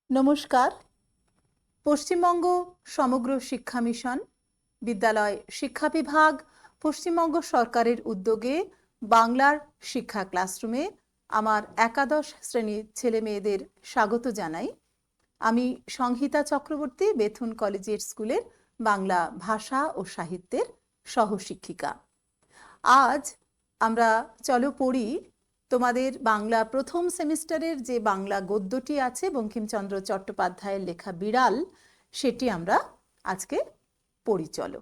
নমস্কার। পশ্চিমবঙ্গ সমগ্র শিক্ষা মিশন, বিদ্যালয় শিক্ষা বিভাগ, পশ্চিমবঙ্গ সরকারের উদ্যোগে বাংলার শিক্ষা ক্লাসরুমে আমার একাদশ শ্রেণীর ছেলে মেয়েদের স্বাগত জানাই। আমি সংহিতা চক্রবর্তী, বেথুন কলেজিয়েট স্কুলের বাংলা ভাষা ও সাহিত্যের সহশিক্ষিকা। আজ আমরা চলো পড়ি তোমাদের বাংলা প্রথম সেমিস্টারের যে বাংলা গদ্যটি আছে বঙ্কিমচন্দ্র চট্টোপাধ্যায়ের লেখা বিড়াল, সেটি আমরা আজকে পড়ি। চলো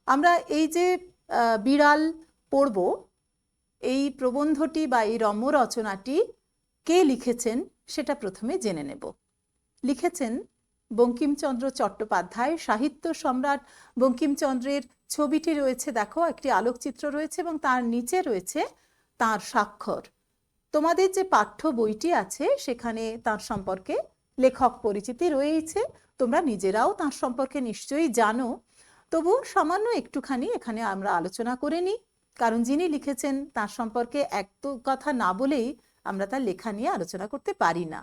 আমরা এই যে বিড়াল পড়ব, এই প্রবন্ধটি বা এই রম্য রচনাটি কে লিখেছেন সেটা প্রথমে জেনে নেব। লিখেছেন বঙ্কিমচন্দ্র চট্টোপাধ্যায়। সাহিত্য সম্রাট বঙ্কিমচন্দ্রের ছবিটি রয়েছে, দেখো একটি আলোকচিত্র রয়েছে এবং তার নিচে রয়েছে তার স্বাক্ষর। তোমাদের যে পাঠ্য বইটি আছে সেখানে তার সম্পর্কে লেখক পরিচিতি রয়েছে, তোমরা নিজেরাও তার সম্পর্কে নিশ্চয়ই জানো। তবু সামান্য একটুখানি এখানে আমরা আলোচনা করে নিই, কারণ যিনি লিখেছেন তার সম্পর্কে এক তো কথা না বলেই আমরা তার লেখা নিয়ে আলোচনা করতে পারি না।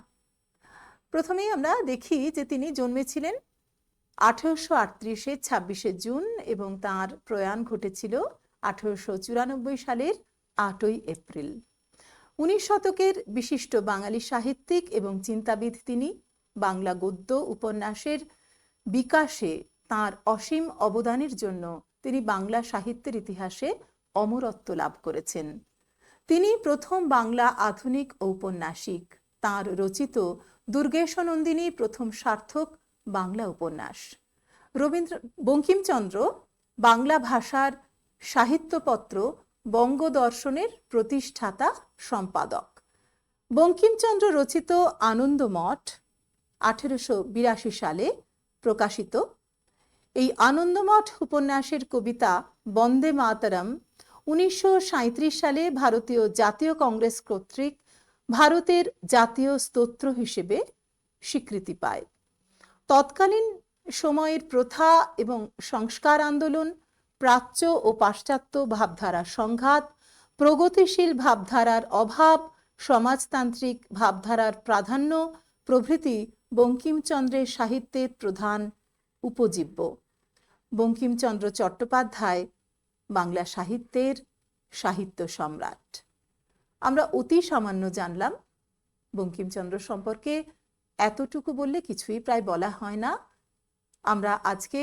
প্রথমেই আমরা দেখি যে তিনি জন্মেছিলেন 1838-এর 26শে জুন এবং তার প্রয়াণ ঘটেছিল 1894 সালের 8ই এপ্রিল। 19 শতকের বিশিষ্ট বাঙালি সাহিত্যিক এবং চিন্তাবিদ তিনি। বাংলা গদ্য উপন্যাসের বিকাশে তার অসীম অবদানের জন্য তিনি বাংলা সাহিত্যের ইতিহাসে অমরত্ব লাভ করেছেন। তিনি প্রথম বাংলা আধুনিক ঔপন্যাসিক। তার রচিত দুর্গেশনন্দিনী প্রথম সার্থক বাংলা উপন্যাস। বঙ্কিমচন্দ্র বাংলা ভাষার সাহিত্যপত্র বঙ্গদর্শনের প্রতিষ্ঠাতা সম্পাদক। বঙ্কিমচন্দ্র রচিত আনন্দমঠ 1882 সালে প্রকাশিত। এই আনন্দমঠ উপন্যাসের কবিতা বন্দে মাতরম 1937 সালে ভারতীয় জাতীয় কংগ্রেস কর্তৃক ভারতের জাতীয় স্তোত্র হিসেবে স্বীকৃতি পায়। তৎকালীন সময়ের প্রথা এবং সংস্কার আন্দোলন, প্রাচ্য ও পাশ্চাত্য ভাবধারার সংঘাত, প্রগতিশীল ভাবধারার অভাব, সমাজতান্ত্রিক ভাবধারার প্রাধান্য প্রভৃতি বঙ্কিমচন্দ্রের সাহিত্যের প্রধান উপজীব্য। বঙ্কিমচন্দ্র চট্টোপাধ্যায় বাংলা সাহিত্যের সাহিত্য সম্রাট। আমরা অতি সামান্য জানলাম বঙ্কিমচন্দ্র সম্পর্কে, এতটুকু বললে কিছুই প্রায় বলা হয় না। আমরা আজকে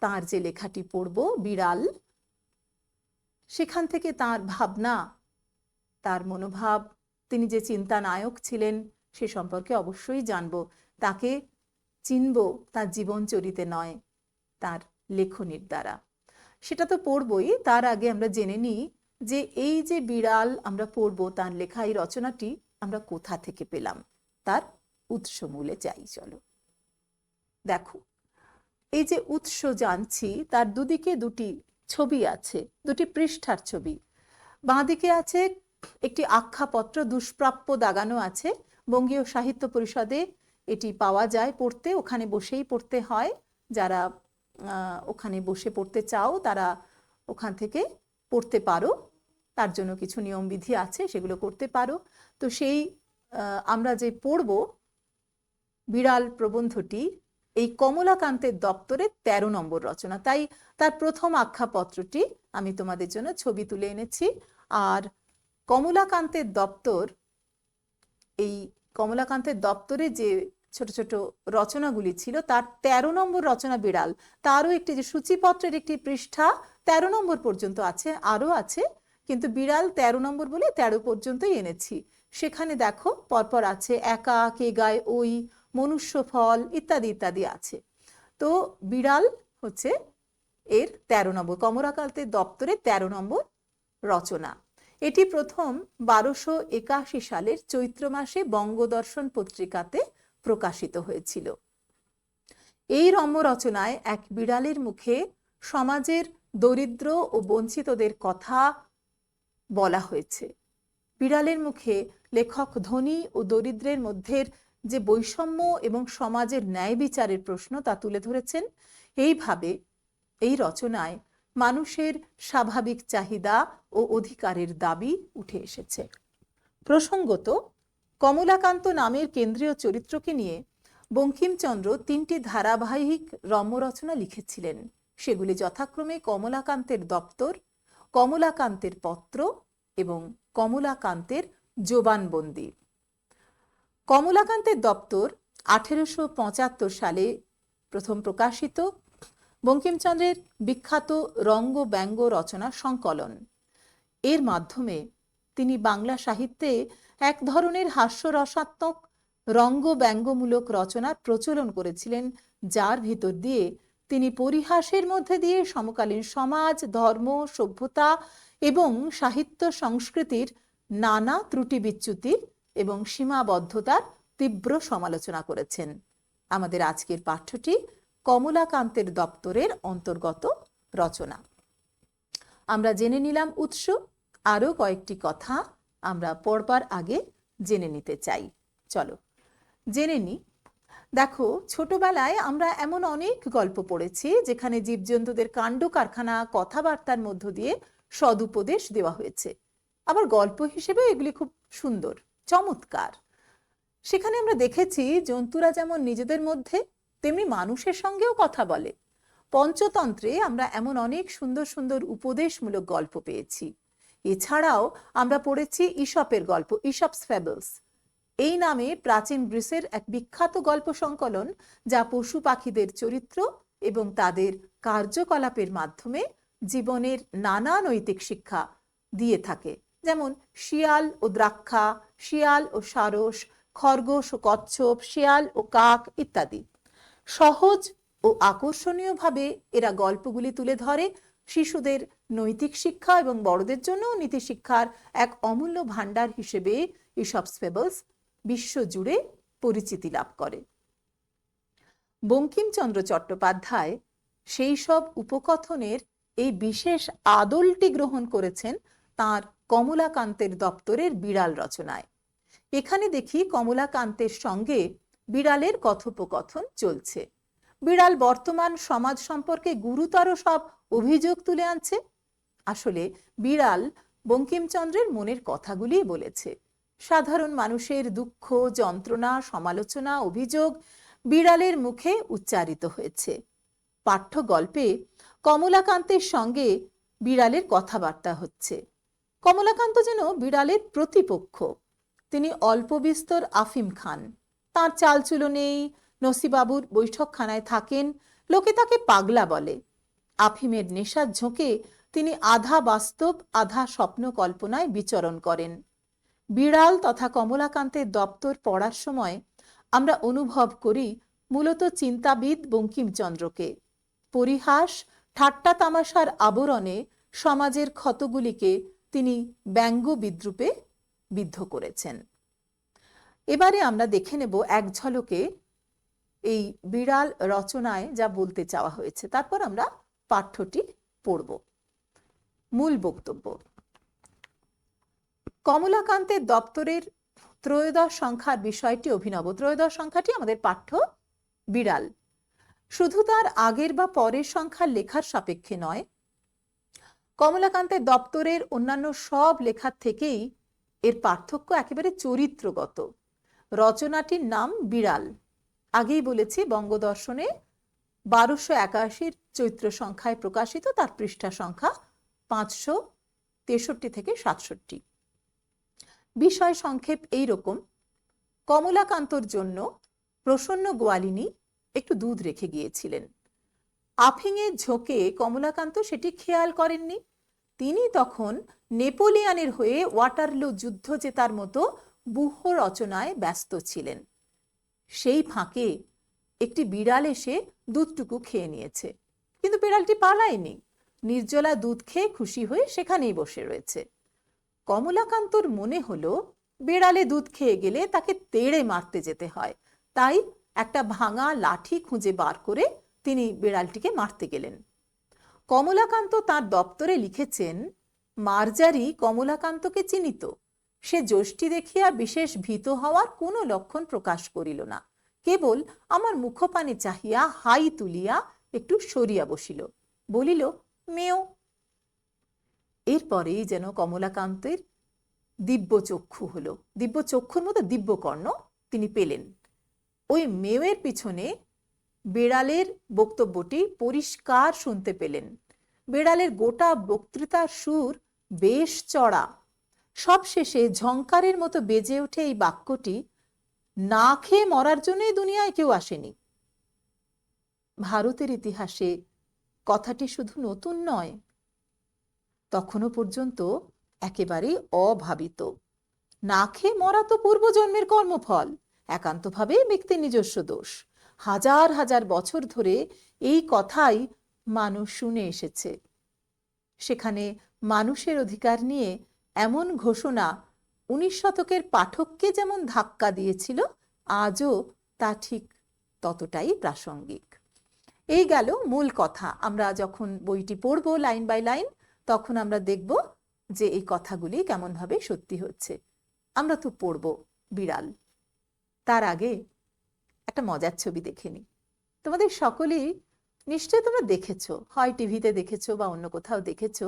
তার যে লেখাটি পড়ব বিড়াল, সেখান থেকে তার ভাবনা, তার মনোভাব, তিনি যে চিন্তা নায়ক ছিলেন সে সম্পর্কে অবশ্যই জানব। তাকে চিনব তার জীবনচরিতে নয়, তার লেখনীর দ্বারা। সেটা তো পড়বই, তার আগে আমরা জেনে নিই যে এই যে বিড়াল আমরা পড়ব, তার লেখা এই রচনাটি আমরা কোথা থেকে পেলাম, তার উৎসমূলে যাই। চলো দেখো, এই যে উৎস জানছি, তার দুদিকে দুটি ছবি আছে, দুটি পৃষ্ঠার ছবি। বাঁদিকে আছে একটি আখ্যাপত্র, দুষ্প্রাপ্য দাগানো আছে। বঙ্গীয় সাহিত্য পরিষদে এটি পাওয়া যায় পড়তে, ওখানে বসেই পড়তে হয়। যারা ওখানে বসে পড়তে চাও তারা ওখান থেকে পড়তে পারো, তার জন্য কিছু নিয়মবিধি আছে, সেগুলো করতে পারো। তো সেই আমরা যে পড়ব বিড়াল প্রবন্ধটি, এই কমলাকান্তের দপ্তরের 13 নম্বর রচনা। তাই তার প্রথম আখ্যাপত্রটি আমি তোমাদের জন্য ছবি তুলে এনেছি। আর কমলাকান্তের দপ্তর, এই কমলাকান্তের দপ্তরে যে ছোট ছোট রচনাগুলি ছিল তার 13 নম্বর রচনা বিড়াল। তারও একটি যে সূচিপত্রের একটি পৃষ্ঠা 13 নম্বর পর্যন্ত আছে, আরও আছে, কিন্তু বিড়াল 13 নম্বর বলে 13 পর্যন্তই এনেছি। সেখানে দেখো পরপর আছে একা, কে গায় ওই, মনুষ্য ফল ইত্যাদি ইত্যাদি আছে। তো বিড়াল হচ্ছে এর 13 নম্বর, কমলাকান্তের দপ্তরে 13 নম্বর রচনা। এটি প্রথম 1281 সালের চৈত্র মাসে বঙ্গদর্শন পত্রিকাতে প্রকাশিত হয়েছিল। এই রম্য রচনায় এক বিড়ালের মুখে সমাজের দরিদ্র ও বঞ্চিতদের কথা বলা হয়েছে। বিড়ালের মুখে লেখক ধনী ও দরিদ্রের মধ্যে যে বৈষম্য এবং সমাজের ন্যায় বিচারের প্রশ্ন তা তুলে ধরেছেন। এইভাবে এই রচনায় মানুষের স্বাভাবিক চাহিদা ও অধিকারের দাবি উঠে এসেছে। প্রসঙ্গত কমলাকান্ত নামের কেন্দ্রীয় চরিত্রকে নিয়ে বঙ্কিমচন্দ্র 3টি ধারাবাহিক রম্য রচনা লিখেছিলেন। সেগুলি যথাক্রমে কমলাকান্তের দপ্তর, কমলাকান্তের পত্র এবং কমলাকান্তের জবানবন্দি। কমলাকান্তের দপ্তর 1875 সালে প্রথম প্রকাশিত বঙ্কিমচন্দ্রের বিখ্যাত রঙ্গ ব্যঙ্গ রচনা সংকলন। এর মাধ্যমে তিনি বাংলা সাহিত্যে এক ধরনের হাস্যরসাত্মক রঙ্গ ব্যঙ্গমূলক রচনার প্রচলন করেছিলেন, যার ভিতর দিয়ে তিনি পরিহাসের মধ্যে দিয়ে সমকালীন সমাজ, ধর্ম, সভ্যতা এবং সাহিত্য সংস্কৃতির নানা ত্রুটি বিচ্যুতি এবং সীমাবদ্ধতার তীব্র সমালোচনা করেছেন। আমাদের আজকের পাঠ্যটি কমলাকান্তের দপ্তরের অন্তর্গত রচনা। আমরা জেনে নিলাম উৎস। আরও কয়েকটি কথা আমরা পড়বার আগে জেনে নিতে চাই। চলো জেনে নি। দেখো, ছোটবেলায় আমরা এমন অনেক গল্প পড়েছি যেখানে জীবজন্তুদের কাণ্ড কারখানা কথাবার্তার মধ্য দিয়ে সদুপদেশ দেওয়া হয়েছে। আবার গল্প হিসেবে এগুলি খুব সুন্দর, চমৎকার। সেখানে আমরা দেখেছি জন্তুরা যেমন নিজেদের মধ্যে তেমনি মানুষের সঙ্গেও কথা বলে। পঞ্চতন্ত্রে আমরা এমন অনেক সুন্দর সুন্দর উপদেশমূলক গল্প পেয়েছি। এছাড়াও আমরা পড়েছি ঈশপের গল্প, ঈশপস ফ্যাবলস। এই নামে প্রাচীন গ্রিসের এক বিখ্যাত গল্প সংকলন, যা পশু পাখিদের চরিত্র এবং তাদের কার্যকলাপের মাধ্যমে জীবনের নানা নৈতিক শিক্ষা দিয়ে থাকে। যেমন শিয়াল ও দ্রাক্ষা, শিয়াল ও সারস, খরগোশ ও কচ্ছপ, শিয়াল ও কাক ইত্যাদি। সহজ ও আকর্ষণীয়ভাবে এরা গল্পগুলি তুলে ধরে শিশুদের নৈতিক শিক্ষা এবং বড়দের জন্য নীতি শিক্ষার এক অমূল্য ভাণ্ডার হিসেবে ঈশপস ফেবলস বিশ্বজুড়ে পরিচিতি লাভ করে। বঙ্কিমচন্দ্র চট্টোপাধ্যায় সেই সব উপকথনের এই বিশেষ আদলটি গ্রহণ করেছেন তাঁর কমলাকান্তের দপ্তরের বিড়াল রচনায়। এখানে দেখি কমলাকান্তের সঙ্গে বিড়ালের কথোপকথন চলছে। বিড়াল বর্তমান সমাজ সম্পর্কে গুরুতর সব অভিযোগ তুলে আনছে। আসলে বিড়াল বঙ্কিমচন্দ্রের মনের কথাগুলি বলেছে। সাধারণ মানুষের দুঃখ, যন্ত্রণা, সমালোচনা, অভিযোগ বিড়ালের মুখে উচ্চারিত হয়েছে। পাঠ্য গল্পে কমলাকান্তের সঙ্গে বিড়ালের কথাবার্তা হচ্ছে। কমলাকান্ত যেন বিড়ালের প্রতিপক্ষ। তিনি অল্প বিস্তর আফিম খান, তাঁর চালচুলো নেই, নসিবাবুর বৈঠকখানায় থাকেন, লোকে তাকে পাগলা বলে। আফিমের নেশার ঝোঁকে তিনি আধা বাস্তব আধা স্বপ্ন কল্পনায় বিচরণ করেন। বিড়াল তথা কমলাকান্তের দপ্তর পড়ার সময় আমরা অনুভব করি মূলত চিন্তাবিদ বঙ্কিমচন্দ্রকে। পরিহাস, ঠাট্টা তামাশার আবরণে সমাজের ক্ষতগুলিকে তিনি ব্যঙ্গ বিদ্রূপে বিদ্ধ করেছেন। এবারে আমরা দেখে নেব এক ঝলকে এই বিড়াল রচনায় যা বলতে চাওয়া হয়েছে, তারপর আমরা পাঠ্যটি পড়ব। মূল বক্তব্য। কমলাকান্তের দপ্তরের ত্রয়োদশ সংখ্যার বিষয়টি অভিনব। ত্রয়োদশ সংখ্যাটি আমাদের পাঠ্য বিড়াল। শুধু তার আগের বা পরের সংখ্যার লেখার সাপেক্ষে নয়, কমলাকান্তের দপ্তরের অন্যান্য সব লেখার থেকেই এর পার্থক্য একেবারে চরিত্রগত। রচনাটির নাম বিড়াল। আগেই বলেছি বঙ্গদর্শনে 1281 চৈত্র সংখ্যায় প্রকাশিত, তার পৃষ্ঠা সংখ্যা 563 থেকে 67। বিষয় সংক্ষেপ এইরকম: কমলাকান্তর জন্য প্রসন্ন গোয়ালিনী একটু দুধ রেখে গিয়েছিলেন। আফিংয়ের ঝোঁকে কমলাকান্ত সেটি খেয়াল করেননি। তিনি তখন নেপোলিয়ানের হয়ে ওয়াটারলু যুদ্ধ জেতার মতো ব্যূহ রচনায় ব্যস্ত ছিলেন। সেই ফাঁকে একটি বিড়াল এসে দুধটুকু খেয়ে নিয়েছে, কিন্তু বিড়ালটি পালায়নি। নির্জলা দুধ খেয়ে খুশি হয়ে সেখানেই বসে রয়েছে। কমলাকান্তর মনে হলো বিড়ালে দুধ খেয়ে গেলে তাকে তেড়ে মারতে যেতে হয়, তাই একটা ভাঙা লাঠি খুঁজে বার করে তিনি বিড়ালটিকে মারতে গেলেন। কমলাকান্ত তার দপ্তরে লিখেছেন, মার্জারি কমলাকান্তকে চিনিত। সে যষ্টি দেখিয়া বিশেষ ভীত হওয়ার কোনো লক্ষণ প্রকাশ করিল না, কেবল আমার মুখপানে চাহিয়া হাই তুলিয়া একটু সরিয়া বসিল, বলিল মেও। এরপরেই যেন কমলাকান্তের দিব্যচক্ষু হলো, দিব্যচক্ষুর মতো দিব্যকর্ণ তিনি পেলেন। ওই মেয়ের পিছনে বেড়ালের বক্তব্যটি পরিষ্কার শুনতে পেলেন। বেড়ালের গোটা বক্তৃতার সুর বেশ চড়া। সবশেষে ঝংকারের মতো বেজে ওঠে এই বাক্যটি, না খেয়ে মরার জন্যই দুনিয়ায় কেউ আসেনি। ভারতের ইতিহাসে কথাটি শুধু নতুন নয়, তখনও পর্যন্ত একেবারেই অভাবিত। না খেয়ে মরা তো পূর্বজন্মের কর্মফল, একান্তভাবে ব্যক্তির নিজস্ব দোষ। হাজার হাজার বছর ধরে এই কথাই মানুষ শুনে এসেছে। সেখানে মানুষের অধিকার নিয়ে এমন ঘোষণা 19 শতকের পাঠককে যেমন ধাক্কা দিয়েছিল, আজও তা ঠিক ততটাই প্রাসঙ্গিক। এই গেল মূল কথা। আমরা যখন বইটি পড়ব লাইন বাই লাইন, তখন আমরা দেখব যে এই কথাগুলি কেমনভাবে সত্যি হচ্ছে। আমরা তো পড়ব বিড়াল, তার আগে একটা মজার ছবি দেখে নিই। তোমাদের সকলেই নিশ্চয়ই তোমরা দেখেছো, হয় টিভিতে দেখেছো বা অন্য কোথাও দেখেছো,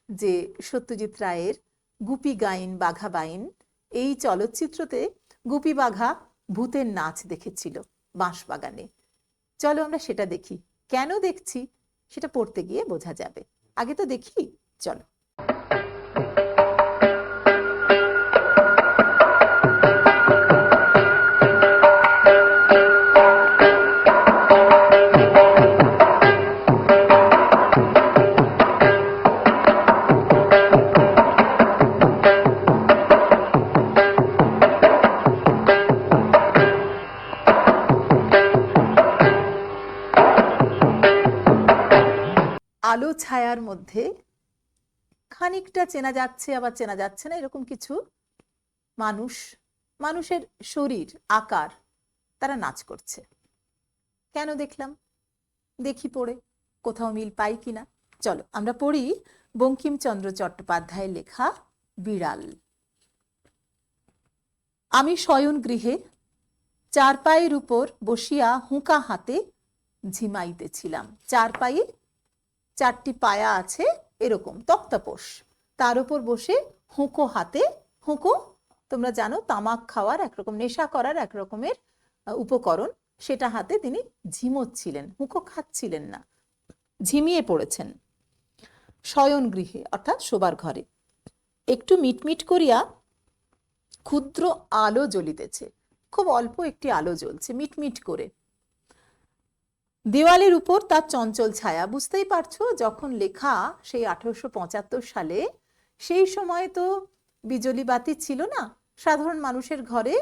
যে সত্যজিৎ রায়ের গুপি গাইন বাঘা বাইন এই চলচ্চিত্রতে গুপি বাঘা ভূতের নাচ দেখেছিল বাঁশবাগানে। চলো আমরা সেটা দেখি। কেন দেখছি সেটা পড়তে গিয়ে বোঝা যাবে। আগে তো দেখি, চলো। আলো ছায়ার মধ্যে খানিকটা চেনা যাচ্ছে আবার চেনা যাচ্ছে না, এরকম কিছু মানুষ, মানুষের শরীর আকার, তারা নাচ করছে। কেন দেখলাম, দেখি পড়ে কোথাও মিল পাই কিনা। চলো আমরা পড়ি বঙ্কিমচন্দ্র চট্টোপাধ্যায়ের লেখা বিড়াল। আমি শয়ন গৃহে চারপায়ের উপর বসিয়া হুঁকা হাতে ঝিমাইতেছিলাম। চারপায়ে 4টি পায়া আছে, এরকম তক্তাপোষ, তার উপর বসে হুঁকো হাতে, হুঁকো তোমরা জানো তামাক খাওয়ার একরকম, নেশা করার এক রকমের উপকরণ, সেটা হাতে তিনি ঝিমোচ্ছিলেন, হুঁকো খাচ্ছিলেন না, ঝিমিয়ে পড়েছেন। শয়ন গৃহে অর্থাৎ শোবার ঘরে একটু মিটমিট করিয়া ক্ষুদ্র আলো জ্বলিতেছে, খুব অল্প একটি আলো জ্বলছে মিটমিট করে। দেওয়ালের উপর তার চঞ্চল ছায়া। বুঝতেই পারছো, যখন লেখা সেই 1875 সালে, সেই সময় তো বিজলি বাতি ছিল না, সাধারণ মানুষের ঘরে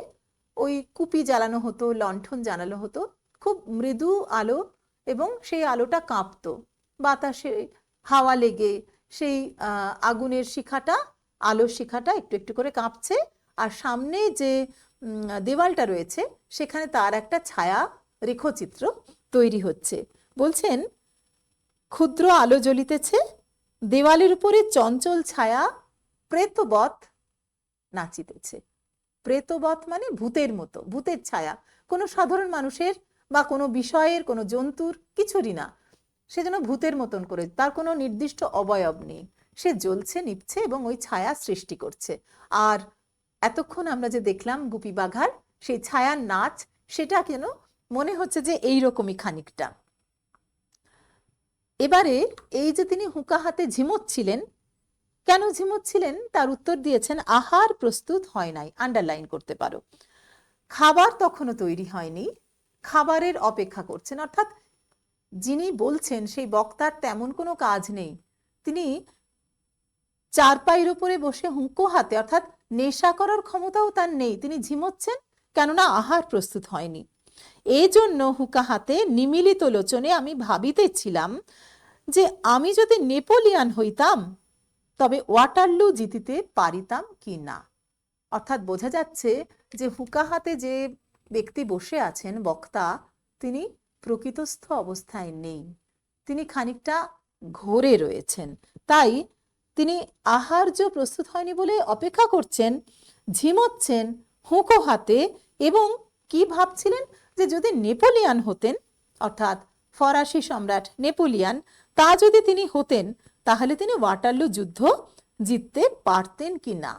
ওই কুপি জ্বালানো হতো, লণ্ঠন জ্বালানো হতো, খুব মৃদু আলো, এবং সেই আলোটা কাঁপতো বাতাসে, হাওয়া লেগে সেই আগুনের শিখাটা, আলোর শিখাটা একটু একটু করে কাঁপছে, আর সামনে যে দেওয়ালটা রয়েছে সেখানে তার একটা ছায়া রেখচিত্র তৈরি হচ্ছে। বলছেন ক্ষুদ্র আলো জ্বলিতেছে, দেওয়ালের উপরে চঞ্চল ছায়া প্রেতবৎ নাচিতেছে। প্রেতবৎ মানে ভূতের মতো, ভূতের ছায়া, কোনো সাধারণ মানুষের বা কোনো বিষয়ের, কোনো জন্তুর কিছুরই না, সে যেন ভূতের মতন করে, তার কোনো নির্দিষ্ট অবয়ব নেই, সে জ্বলছে নিভছে এবং ওই ছায়া সৃষ্টি করছে। আর এতক্ষণ আমরা যে দেখলাম গুপি বাঘার সেই ছায়ার নাচ, সেটা কেন মনে হচ্ছে যে এইরকমই খানিকটা। এবারে এই যে তিনি হুঁকা হাতে ঝিমোচ্ছিলেন, কেন ঝিমোচ্ছিলেন তার উত্তর দিয়েছেন, আহার প্রস্তুত হয় নাই, আন্ডারলাইন করতে পারো। খাবার তখনও তৈরি হয়নি, খাবারের অপেক্ষা করছেন, অর্থাৎ যিনি বলছেন সেই বক্তার তেমন কোনো কাজ নেই, তিনি চারপায়ের উপরে বসে হুঁকো হাতে, অর্থাৎ নেশা করার ক্ষমতাও তার নেই, তিনি ঝিমোচ্ছেন, কেননা আহার প্রস্তুত হয়নি। এই জন্য হুঁকা হাতে নিমিলিত লোচনে আমি ভাবিতেছিলাম যে আমি যদি নেপোলিয়ান হইতাম তবে ওয়াটারলু জিতিতে পারিতাম কি না। অর্থাৎ বোঝা যাচ্ছে যে হুঁকা হাতে যে ব্যক্তি বসে আছেন বক্তা, তিনি প্রকৃতস্থ অবস্থায় নেই, তিনি খানিকটা ঘোরে রয়েছেন। তাই তিনি আহার্য প্রস্তুত হয়নি বলে অপেক্ষা করছেন, ঝিমোচ্ছেন হুঁকো হাতে, এবং কি ভাবছিলেন যে যদি নেপোলিয়ান হতেন, অর্থাৎ ফরাসি সম্রাট নেপোলিয়ান, তা যদি তিনি হতেন তাহলে তিনি ওয়াটারলু যুদ্ধ জিততে পারতেন কি না।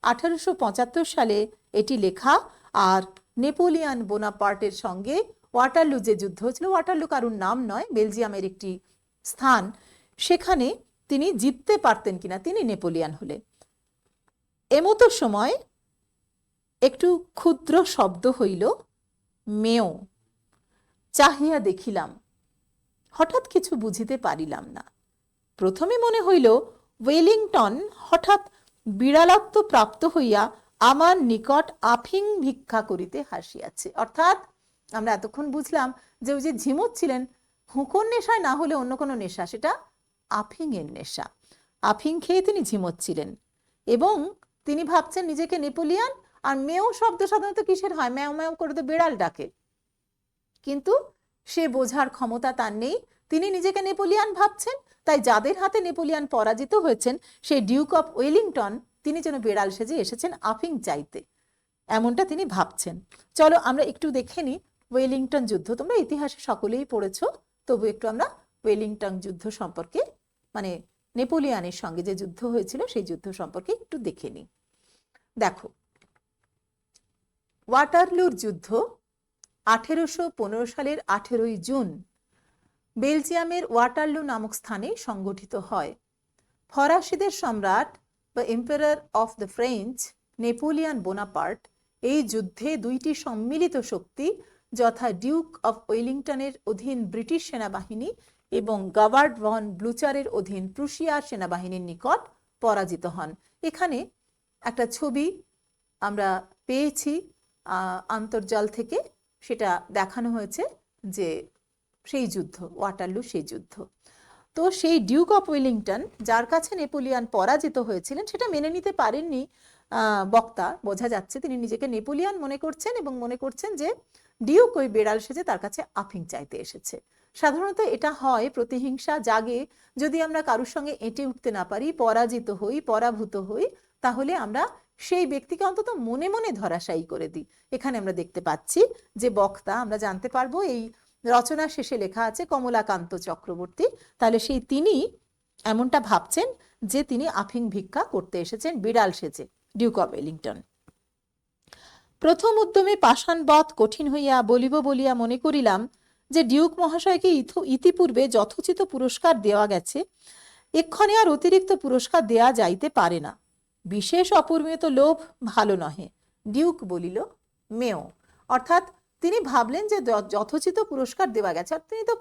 1875 সালে এটি লেখা। আর নেপোলিয়ান বোনাপার্টের সঙ্গে ওয়াটারলু যে যুদ্ধ হয়েছিল, ওয়াটারলু কারুর নাম নয়, বেলজিয়ামের একটি স্থান, সেখানে তিনি জিততে পারতেন কিনা, তিনি নেপোলিয়ান হলে। এমতো সময় একটু ক্ষুদ্র শব্দ হইল, মেও। চাহিয়া দেখিলাম, হঠাৎ কিছু বুঝিতে পারিলাম না। প্রথমে মনে হইল ওয়েলিংটন হঠাৎ বিড়ালত্ব প্রাপ্ত হইয়া আমার নিকট আফিং ভিক্ষা করিতে হাসিয়াছে। অর্থাৎ আমরা এতক্ষণ বুঝলাম যে ওই যে ঝিমোচ্ছিলেন, হুঁকোর নেশায় না হলে অন্য কোনো নেশা, সেটা আফিংয়ের নেশা। আফিং খেয়ে তিনি ঝিমোচ্ছিলেন এবং তিনি ভাবছেন নিজেকে নেপোলিয়ান। আর মেও শব্দ সাধারণত কিসের হয়? ম্যাও ম্যাও করে তো বিড়াল ডাকে, কিন্তু সে বোঝার ক্ষমতা তার নেই। তিনি নিজেকে নেপোলিয়ান ভাবছেন, তাই যাদের হাতে নেপোলিয়ান পরাজিত হয়েছেন সেই ডিউক অফ ওয়েলিংটন, তিনি যেন বিড়াল সেজে এসেছেন আফিং চাইতে, এমনটা তিনি ভাবছেন। চলো আমরা একটু দেখে নিই ওয়েলিংটন যুদ্ধ। তোমরা ইতিহাসে সকলেই পড়েছো, তবু একটু আমরা ওয়েলিংটন যুদ্ধ সম্পর্কে, মানে নেপোলিয়ানের সঙ্গে যে যুদ্ধ হয়েছিল সেই যুদ্ধ সম্পর্কে একটু দেখে নিই। দেখো, ওয়াটারলুর যুদ্ধ 1815 সালের 18ই জুন বেলজিয়ামের ওয়াটারলু নামক স্থানে সংগঠিত হয়। ফরাসিদের সম্রাট বা emperor of the French Napoleon Bonaparte এই যুদ্ধে দুইটি সম্মিলিত শক্তি যথা ডিউক অফ ওয়েলিংটনের অধীন ব্রিটিশ সেনাবাহিনী এবং গাভার্ড ভন ব্লুচারের অধীন প্রুশিয়ার সেনাবাহিনীর নিকট পরাজিত হন। এখানে একটা ছবি আমরা পেয়েছি আন্তর্জাল থেকে, সেটা দেখানো হয়েছে যে সেই যুদ্ধ, ওয়াটারলু সেই যুদ্ধ। তো সেই ডিউক অফ ওয়েলিংটন, যার কাছে নেপোলিয়ান পরাজিত হয়েছিলেন, সেটা মেনে নিতে পারেননি বক্তা, বোঝা যাচ্ছে তিনি নিজেকে নেপোলিয়ান মনে করছেন এবং মনে করছেন যে ডিউক ওই বেড়াল সেজে তার কাছে আফিং চাইতে এসেছে। সাধারণত এটা হয়, প্রতিহিংসা জাগে যদি আমরা কারুর সঙ্গে এঁটে উঠতে না পারি, পরাজিত হই, পরাভূত হই, তাহলে আমরা সেই ব্যক্তিকে অন্তত মনে মনে ধরাশায়ী করে দিই। এখানে আমরা দেখতে পাচ্ছি যে বক্তা, আমরা জানতে পারবো এই রচনা শেষে লেখা আছে কমলাকান্ত চক্রবর্তী, তাহলে সেই তিনি এমনটা ভাবছেন যে তিনি আফিং ভিক্ষা করতে এসেছেন বিড়াল সেজে, ডিউক অফ ওয়েলিংটন। প্রথম উদ্যমে পাষাণবৎ কঠিন হইয়া বলিব বলিয়া মনে করিলাম যে ডিউক মহাশয়কে ইতিপূর্বে যথোচিত পুরস্কার দেওয়া গেছে, এক্ষণে আর অতিরিক্ত পুরস্কার দেয়া যাইতে পারে না। বিশেষ অপরিমিত লোভ ভালো নহে। ডিউক বলিল, মেও। অর্থাৎ তিনি ভাবলেন যে যথোচিত পুরস্কার দেওয়া গেছে, আর তিনি তো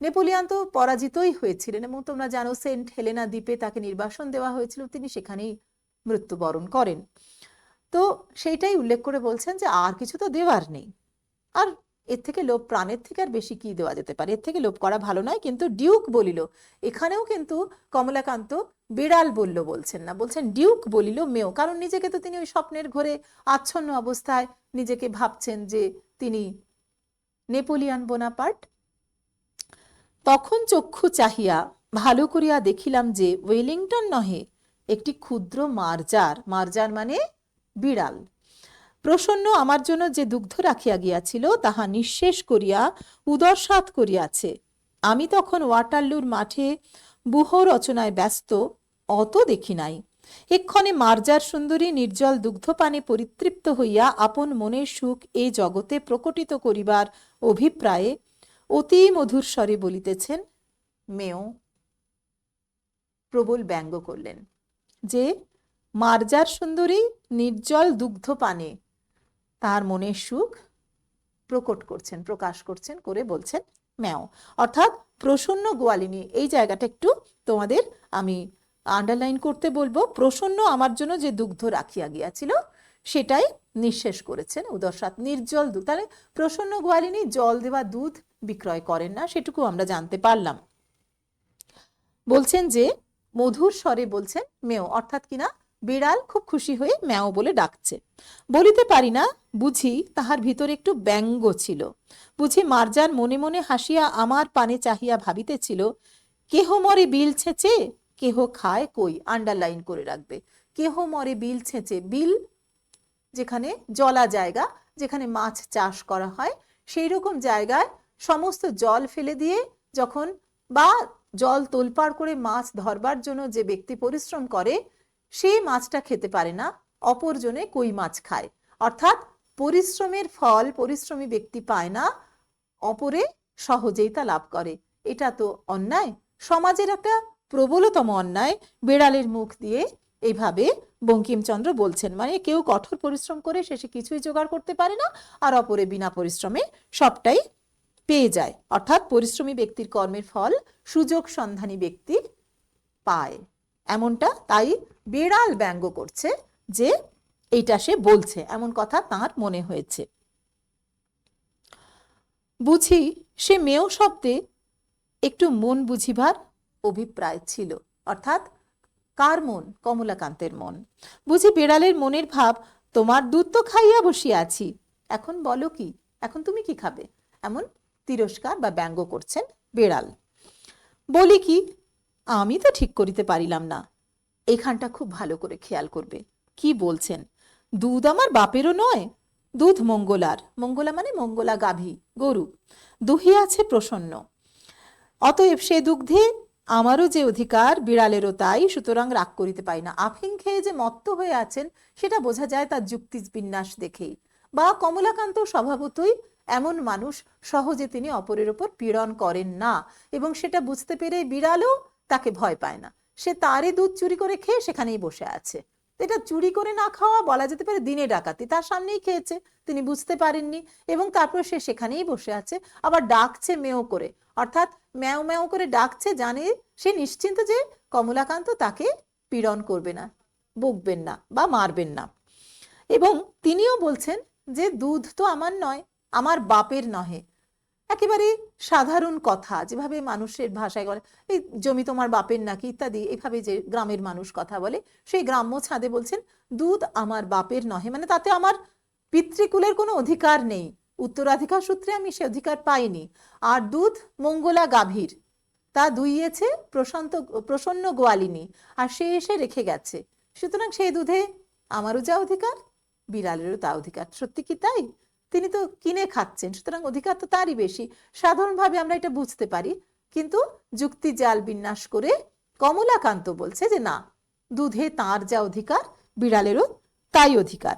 নেপোলিয়ান তো পরাজিতই হয়েছিলেন এবং তোমরা জানো সেন্ট হেলেনা দ্বীপে তাকে নির্বাসন দেওয়া হয়েছিল, তিনি সেখানেই মৃত্যুবরণ করেন। তো সেইটাই উল্লেখ করে বলছেন যে আর কিছু তো দেওয়ার নেই, আর এর থেকে লোভ, প্রাণের থেকে আর বেশি কি দেওয়া যেতে পারে, এর থেকে লোভ করা ভালো নয়। কিন্তু ডিউক বলিল, এখানেও কিন্তু কমলাকান্ত বিড়াল বলল বলছেন না, বলছেন ডিউক বলিল মেও, কারণ নিজেকে তো তিনি ওই স্বপ্নের ঘরে আচ্ছন্ন অবস্থায় নিজেকে ভাবছেন যে তিনি নেপোলিয়ান বোনাপার্ট। তখন চক্ষু চাহিয়া ভালো করিয়া দেখিলাম যে ওয়েলিংটন নহে, একটি ক্ষুদ্র মার্জার, মার্জার মানে বিড়াল, প্রসন্ন আমার জন্য যে দুগ্ধ রাখিয়া গিয়াছিল তাহা নিঃশেষ করিয়া উদরসাৎ করিয়াছে। আমি তখন ওয়াটারলুর মাঠে বুহ রচনায় ব্যস্ত, অত দেখি নাই। এক্ষণে মার্জার সুন্দরী নির্জল দুগ্ধপানে পরিতৃপ্ত হইয়া আপন মনের সুখ এই জগতে প্রকটিত করিবার অভিপ্রায়ে অতি মধুর স্বরে বলিতেছেন, মেও। প্রবল ব্যঙ্গ করলেন যে মার্জার সুন্দরী নির্জল দুগ্ধপানে তার মনের সুখ প্রকট করছেন, প্রকাশ করছেন, করে বলছেন ম্যাও। অর্থাৎ প্রসন্ন গোয়ালিনী, এই জায়গাটা একটু তোমাদের আমি আন্ডারলাইন করতে বলবো। প্রসন্ন আমার জন্য যে দুগ্ধ রাখিয়া গিয়াছিল সেটাই নিঃশেষ করেছেন, উদরসাৎ নির্জল দুধ। তাহলে প্রসন্ন গোয়ালিনী জল দেওয়া দুধ বিক্রয় করেন না, সেটুকু আমরা জানতে পারলাম। বলছেন যে মধুর স্বরে বলছেন মেও, অর্থাৎ কিনা বিড়াল খুব খুশি হয়ে ম্যাও বলে ডাকছে। বলিতে পারি না, বুঝি তাহার ভিতরে একটু ব্যঙ্গ ছিল। বুঝি মার্জার মনে মনে হাসিয়া আমার পানে চাহিয়া ভাবিতেছিল, কেহ মরে বিল ছেঁচে কেহ খায় কই। আন্ডারলাইন করে রাখবে, কেহ মরে বিল ছেঁচে। বিল যেখানে জলা জায়গা, যেখানে মাছ চাষ করা হয়, সেই রকম জায়গায় সমস্ত জল ফেলে দিয়ে যখন, বা জল তোলপাড় করে মাছ ধরবার জন্য যে ব্যক্তি পরিশ্রম করে, সে মাছটা খেতে পারে না, অপরজনে কই মাছ খায়। অর্থাৎ পরিশ্রমের ফল পরিশ্রমী ব্যক্তি পায় না, অপরে সহজেই তা লাভ করে। এটা তো অন্যায়, সমাজের একটা প্রবলতম অন্যায়। বেড়ালের মুখ দিয়ে এইভাবে বঙ্কিমচন্দ্র বলছেন, মানে কেউ কঠোর পরিশ্রম করে শেষে কিছুই জোগাড় করতে পারে না, আর অপরে বিনা পরিশ্রমে সবটাই পেয়ে যায়। অর্থাৎ পরিশ্রমী ব্যক্তির কর্মের ফল সুযোগ সন্ধানী ব্যক্তি পায়, এমনটা তাই বেড়াল ব্যঙ্গ করছে যে এইটা সে বলছে, এমন কথা তাঁর মনে হয়েছে। বুঝি সে মেয় শব্দে একটু মন বুঝিবার অভিপ্রায় ছিল। অর্থাৎ কার মন? কমলাকান্তের মন। বুঝি বেড়ালের মনের ভাব, তোমার দুধ তো খাইয়া বসিয়া আছি, এখন বলো কি, এখন তুমি কি খাবে? এমন তিরস্কার বা ব্যঙ্গ করছেন বেড়াল। বলি কি, আমি তো ঠিক করিতে পারিলাম না। এখানটা খুব ভালো করে খেয়াল করবে, কি বলছেন। দুধ আমার বাপেরও নয়, দুধ মঙ্গলার। মঙ্গলা মানে মঙ্গলা গাভী, গরু। দুহিয়াছে প্রসন্ন, অতএব সে দুগ্ধে আমারও যে অধিকার, বিড়ালেরও তাই, সুতরাং রাগ করিতে পাই না। আফিং খেয়ে যে মত্ত হয়ে আছেন সেটা বোঝা যায় তার যুক্তি বিন্যাস দেখেই। বা কমলাকান্ত স্বভাবতই এমন মানুষ, সহজে তিনি অপরের ওপর পীড়ন করেন না, এবং সেটা বুঝতে পেরে বিড়ালও তাকে ভয় পায় না। সে তারই দুধ চুরি করে খেয়ে সেখানেই বসে আছে। এটা চুরি করে না খাওয়া বলা যেতে পারে দিনে ডাকাতি, তার সামনেই খেয়েছে, তিনি বুঝতে পারেননি, এবং তারপর সে সেখানেই বসে আছে। আবার ডাকছে মেও করে, অর্থাৎ ম্যাও ম্যাও করে ডাকছে, জানে সে নিশ্চিন্ত যে কমলাকান্ত তাকে পীড়ন করবে না, বকবেন না বা মারবেন না। এবং তিনিও বলছেন যে দুধ তো আমার নয়, আমার বাপের নহে। একেবারে সাধারণ কথা, যেভাবে মানুষের ভাষায় বলে, এই জমি তোমার বাপের নাকি ইত্যাদি, এইভাবে যে গ্রামের মানুষ কথা বলে, সেই গ্রাম্য ছাদে বলছেন দুধ আমার বাপের নহে, মানে তাতে আমার পিতৃকুলের কোনো অধিকার নেই, উত্তরাধিকার সূত্রে আমি সে অধিকার পাইনি। আর দুধ মঙ্গলা গাভীর, তা দুইয়েছে প্রসন্ন গোয়ালিনী, আর সে এসে রেখে গেছে, সুতরাং সেই দুধে আমারও যা অধিকার, বিড়ালেরও তা অধিকার। সত্যি কি তাই? তিনি তো কিনে খাচ্ছেন, সুতরাং অধিকার তো তারই বেশি। সাধারণভাবে আমরা এটা বুঝতে পারি, কিন্তু যুক্তি জাল বিন্যাস করে কমলাকান্ত বলছে যে না, দুধে তার যা অধিকার, বিড়ালেরও তাই অধিকার।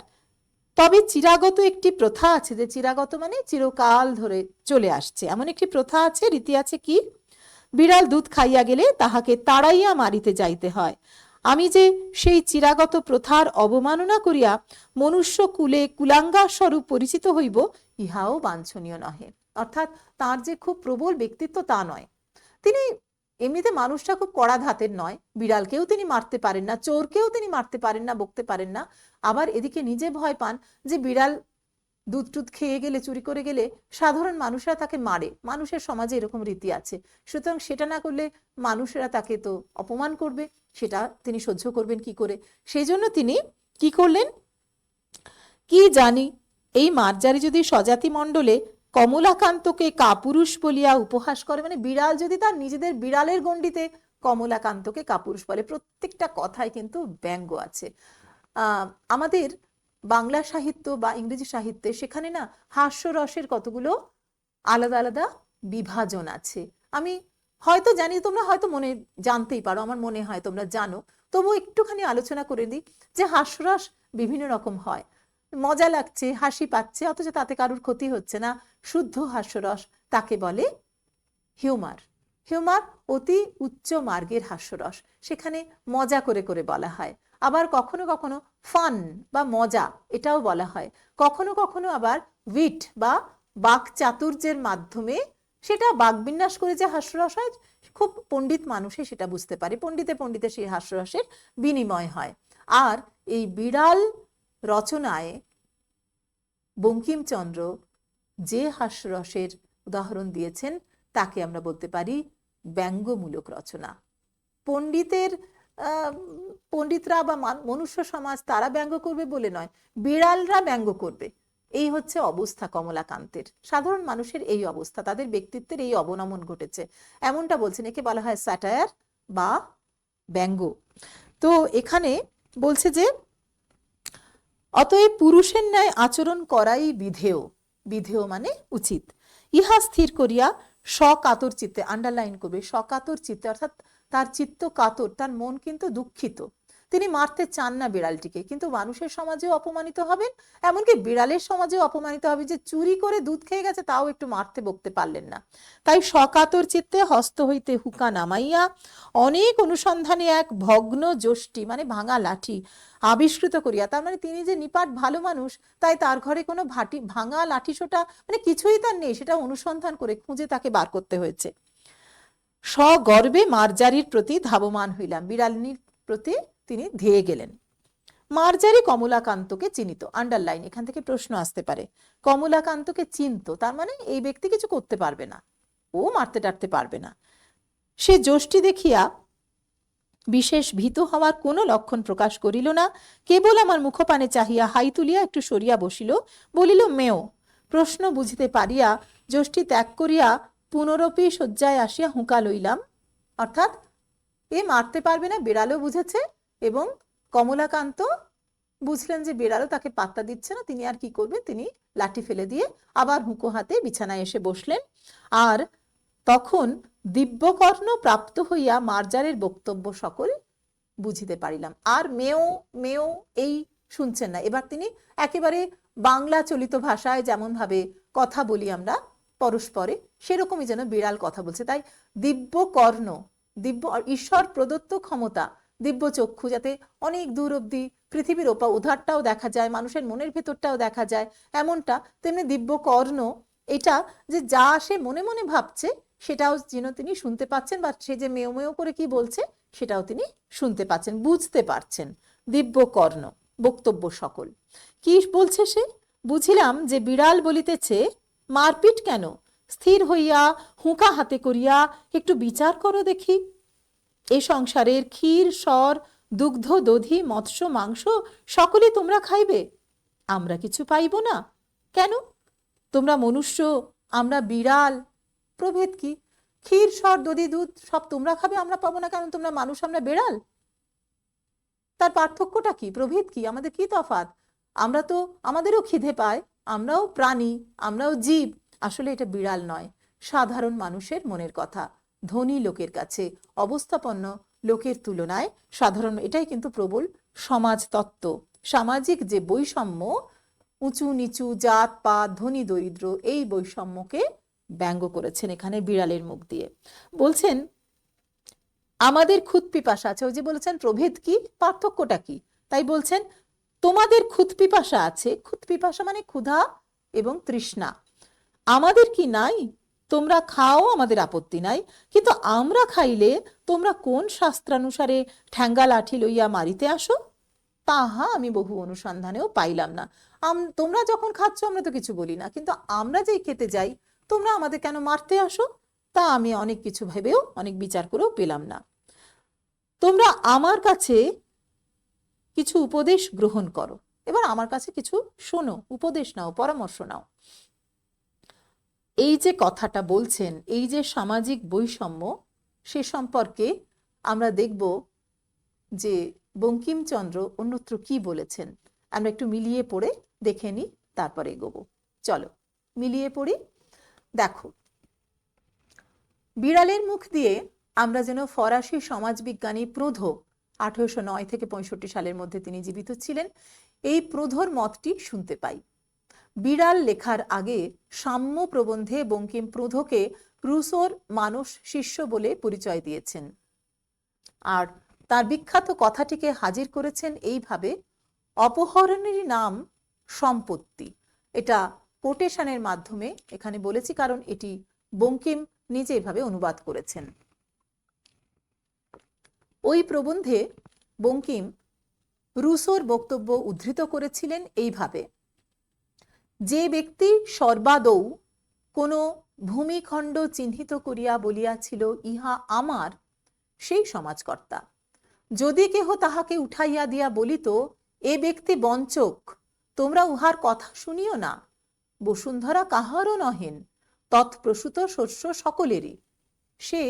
তবে চিরাগত একটি প্রথা আছে, যে চিরাগত মানে চিরকাল ধরে চলে আসছে, এমন একটি প্রথা আছে, রীতি আছে, কি, বিড়াল দুধ খাইয়া গেলে তাহাকে তাড়াইয়া মারিতে যাইতে হয়। আমি যে সেই চিরাগত প্রথার অবমাননা করিয়া মনুষ্য কুলে কুলাঙ্গার স্বরূপ পরিচিত হইব, ইহাও বাঞ্ছনীয় নহে। অর্থাৎ তার যে খুব প্রবল ব্যক্তিত্ব তা নয়, তিনি এমনিতে মানুষটা খুব কড়া ধাতের নয়, বিড়ালকেও তিনি মারতে পারেন না, চোরকেও তিনি মারতে পারেন না, বকতে পারেন না। আবার এদিকে নিজে ভয় পান যে বিড়াল দুধ টুধ খেয়ে গেলে, চুরি করে গেলে সাধারণ মানুষরা তাকে মারে, মানুষের সমাজে এরকম রীতি আছে, সুতরাং সেটা না করলে মানুষেরা তাকে তো অপমান করবে, সেটা তিনি সহ্য করবেন কি করে। সেই জন্য তিনি কি করলেন, কি জানি এই মার্জারি যদি স্বজাতি মণ্ডলে কমলাকান্তকে কাপুরুষ বলিয়া উপহাস করে, মানে বিড়াল যদি তার নিজেদের বিড়ালের গণ্ডিতে কমলাকান্তকে কাপুরুষ বলে, প্রত্যেকটা কথায় কিন্তু ব্যঙ্গ আছে। আমাদের বাংলা সাহিত্য বা ইংরেজি সাহিত্যে সেখানে না হাস্যরসের কতগুলো আলাদা আলাদা বিভাজন আছে। আমি হয়তো জানি, তোমরা হয়তো মনে জানতেই পারো, আমার মনে হয় তোমরা জানো, তবু একটুখানি আলোচনা করে দিই যে হাস্যরস বিভিন্ন রকম হয়। মজা লাগছে, হাসি পাচ্ছে, অথচ তাতে কারুর ক্ষতি হচ্ছে না, শুদ্ধ হাস্যরস, তাকে বলে হিউমার। হিউমার অতি উচ্চ মার্গের হাস্যরস, সেখানে মজা করে করে বলা হয়। আবার কখনো কখনো ফান বা মজা, এটাও বলা হয়। কখনো কখনো আবার উইট বা বাক চাতুর্যের মাধ্যমে সেটা বাকবিন্যাস করে যে হাস্যরস হয়, খুব পণ্ডিত মানুষে সেটা বুঝতে পারে, পণ্ডিতে পণ্ডিতে সেই হাস্যরসের বিনিময় হয়। আর এই বিড়াল রচনায় বঙ্কিমচন্দ্র যে হাস্যরসের উদাহরণ দিয়েছেন তাকে আমরা বলতে পারি ব্যঙ্গমূলক রচনা। পণ্ডিতরা বা মনুষ্য সমাজ তারা ব্যঙ্গ করবে বলে নয়, বিড়ালরা ব্যঙ্গ করবে, এই হচ্ছে অবস্থা কমলাকান্তের। সাধারণ মানুষের এই অবস্থা, তাদের ব্যক্তিত্বের এই অবনমন ঘটেছে, এমনটা বলছেন। একে বলা হয় স্যাটায়ার বা ব্যঙ্গ। তো এখানে বলছে যে অতএব পুরুষের ন্যায় আচরণ করাই বিধেয়, বিধেয় মানে উচিত। ইহা স্থির করিয়া সকাতর চিত্তে, আন্ডারলাইন করবে, সকাতর চিত্তে, অর্থাৎ তার চিত্ত কাতর, তার মন কিন্তু দুঃখিত, তিনি মারতে চান না বিড়ালটিকে, কিন্তু মানুষের সমাজেও অপমানিত হবেন, এমনকি বিড়ালের সমাজেও অপমানিত হবে যে চুরি করে দুধ খেয়ে গেছে, তাও একটু মারতে বকতে পারলেন না। তাই সকাতর চিত্তে হস্ত হইতে হুকা নামাইয়া অনেক অনুসন্ধানে এক ভগ্ন যষ্টি মানে ভাঙা লাঠি আবিষ্কৃত করিয়া, তার মানে তিনি যে নিপাট ভালো মানুষ, তাই তার ঘরে কোনো ভাঙা লাঠি সোটা মানে কিছুই তার নেই, সেটা অনুসন্ধান করে খুঁজে তাকে বার করতে হয়েছে। সগর্বে মার্জারির প্রতি ধাবমান হইলাম, বিড়ালিনীর প্রতি তিনি ধেয়ে গেলেন। মার্জারি কমলাকান্তকে চিনিত, আন্ডারলাইন, এখান থেকে প্রশ্ন আসতে পারে। কমলাকান্তকে চিনত, তার মানে এই ব্যক্তি কিছু করতে পারবে না, ও মারতে টারতে পারবে না। সে যষ্টি দেখিয়া বিশেষ ভীত হওয়ার কোনো লক্ষণ প্রকাশ করিল না, কেবল আমার মুখপানে চাহিয়া হাই তুলিয়া একটু সরিয়া বসিল, বলিল মেও। প্রশ্ন বুঝিতে পারিয়া যষ্টি ত্যাগ করিয়া পুনরপি শয্যায় আসিয়া হুঁকা লইলাম। অর্থাৎ এ মারতে পারবে না, বিড়ালও বুঝেছে, এবং কমলাকান্ত বুঝলেন যে বিড়ালও তাকে পাত্তা দিচ্ছে না, তিনি আর কি করবেন, তিনি লাঠি ফেলে দিয়ে আবার হুঁকো হাতে বিছানায় এসে বসলেন। আর তখন দিব্যকর্ণ প্রাপ্ত হইয়া মার্জারের বক্তব্য সকল বুঝিতে পারিলাম। আর মেও মেও এই শুনছেন না, এবার তিনি একেবারে বাংলা চলিত ভাষায় যেমন ভাবে কথা বলি আমরা পরস্পরে, সেরকমই যেন বিড়াল কথা বলছে। তাই দিব্য কর্ণ, দিব্য ঈশ্বর প্রদত্ত ক্ষমতা, দিব্য চক্ষু, যাতে অনেক দূর অব্দি পৃথিবীর উধারটাও দেখা যায়, মানুষের মনের ভেতরটাও দেখা যায়, এমনটা। তেমনি দিব্য কর্ণ, এটা যে যা সে মনে মনে ভাবছে সেটাও যেন তিনি শুনতে পাচ্ছেন, বা সে যে মেয় মেয় করে কি বলছে সেটাও তিনি শুনতে পাচ্ছেন, বুঝতে পারছেন। দিব্য কর্ণ, বক্তব্য সকল। কি বলছে সে? বুঝিলাম যে বিড়াল বলিতেছে, মারপিট কেন, স্থির হইয়া হুঁকা হাতে করিয়া একটু বিচার করো দেখি। এ সংসারের ক্ষীর সর দুগ্ধ দধি মৎস্য মাংস সকলে তোমরা খাইবে, আমরা কিছু পাইব না কেন? তোমরা মনুষ্য, আমরা বিড়াল, প্রভেদ কি? ক্ষীর সর দধি দুধ সব তোমরা খাবে, আমরা পাবো না কারণ তোমরা মানুষ, আমরা বিড়াল। তার পার্থক্যটা কি, প্রভেদ কি, আমাদের কি তফাৎ? আমরা তো, আমাদেরও খিদে পায়, আমরাও প্রাণী, আমরাও জীব। আসলে এটা বিড়াল নয়, সাধারণ মানুষের মনের কথা। ধনী লোকের কাছে, অবস্থাপন্ন লোকের তুলনায় সাধারণ, এটাই কিন্তু প্রবল সমাজতত্ত্ব। সামাজিক যে বৈষম্য, উঁচু নিচু, জাত পাত, ধনী দরিদ্র, এই বৈষম্যকে ব্যঙ্গ করেছেন এখানে বিড়ালের মুখ দিয়ে। বলছেন আমাদের ক্ষুধ পিপাসা আছে, ওই যে বলেছেন প্রভেদ কি, পার্থক্যটা কি, তাই বলছেন তোমাদের ক্ষুধ পিপাসা আছে। ক্ষুধ পিপাসা মানে ক্ষুধা এবং তৃষ্ণা। আমাদের কি নাই? তোমরা খাও, আমাদের আপত্তি নাই, কিন্তু আমরা খাইলে তোমরা কোন শাস্ত্রানুসারে ঠ্যাঙ্গা লাঠি লইয়া মারিতে আসো, তাহা আমি বহু অনুসন্ধানেও পাইলাম না। তোমরা যখন খাচ্ছ আমরা তো কিছু বলি না, কিন্তু আমরা যেই খেতে যাই তোমরা আমাদের কেন মারতে আসো, তা আমি অনেক কিছু ভেবেও অনেক বিচার করেও পেলাম না। তোমরা আমার কাছে কিছু উপদেশ গ্রহণ করো, এবার আমার কাছে কিছু শোনো, উপদেশ নাও, পরামর্শ নাও। এই যে কথাটা বলছেন, এই যে সামাজিক বৈষম্য, সে সম্পর্কে আমরা দেখব যে বঙ্কিমচন্দ্র অন্যত্র কি বলেছেন। আমরা একটু মিলিয়ে পড়ে দেখে নিই, তারপরে এগোবো। চলো মিলিয়ে পড়ি। দেখো, বিড়ালের মুখ দিয়ে আমরা যেন ফরাসি সমাজবিজ্ঞানী প্রোধো, 1809 থেকে 65 সালের মধ্যে তিনি জীবিত ছিলেন, এই প্রোধোর মতটি শুনতে পাই। বিড়াল লেখার আগে সাম্য প্রবন্ধে বঙ্কিম প্রোধোকে রুসোর মানস শিষ্য বলে পরিচয় দিয়েছেন, আর তার বিখ্যাত কথাটিকে হাজির করেছেন এইভাবে, অপহরণেরই নাম সম্পত্তি। এটা কোটেশনের মাধ্যমে এখানে বলেছি, কারণ এটি বঙ্কিম নিজে এভাবে অনুবাদ করেছেন। ওই প্রবন্ধে বঙ্কিম রুসোর বক্তব্য উদ্ধৃত করেছিলেন এইভাবে, যে ব্যক্তি সর্বাদৌ কোনো ভূমিখণ্ড চিহ্নিত করিয়া বলিয়াছিল ইহা আমার, সেই সমাজকর্তা। যদি কেহ তাহাকে উঠাইয়া দিয়া বলিত এ ব্যক্তি বঞ্চক, তোমরা উহার কথা শুনিও না, বসুন্ধরা কাহারও নহেন, তৎপ্রসূত শস্য সকলেরই, সে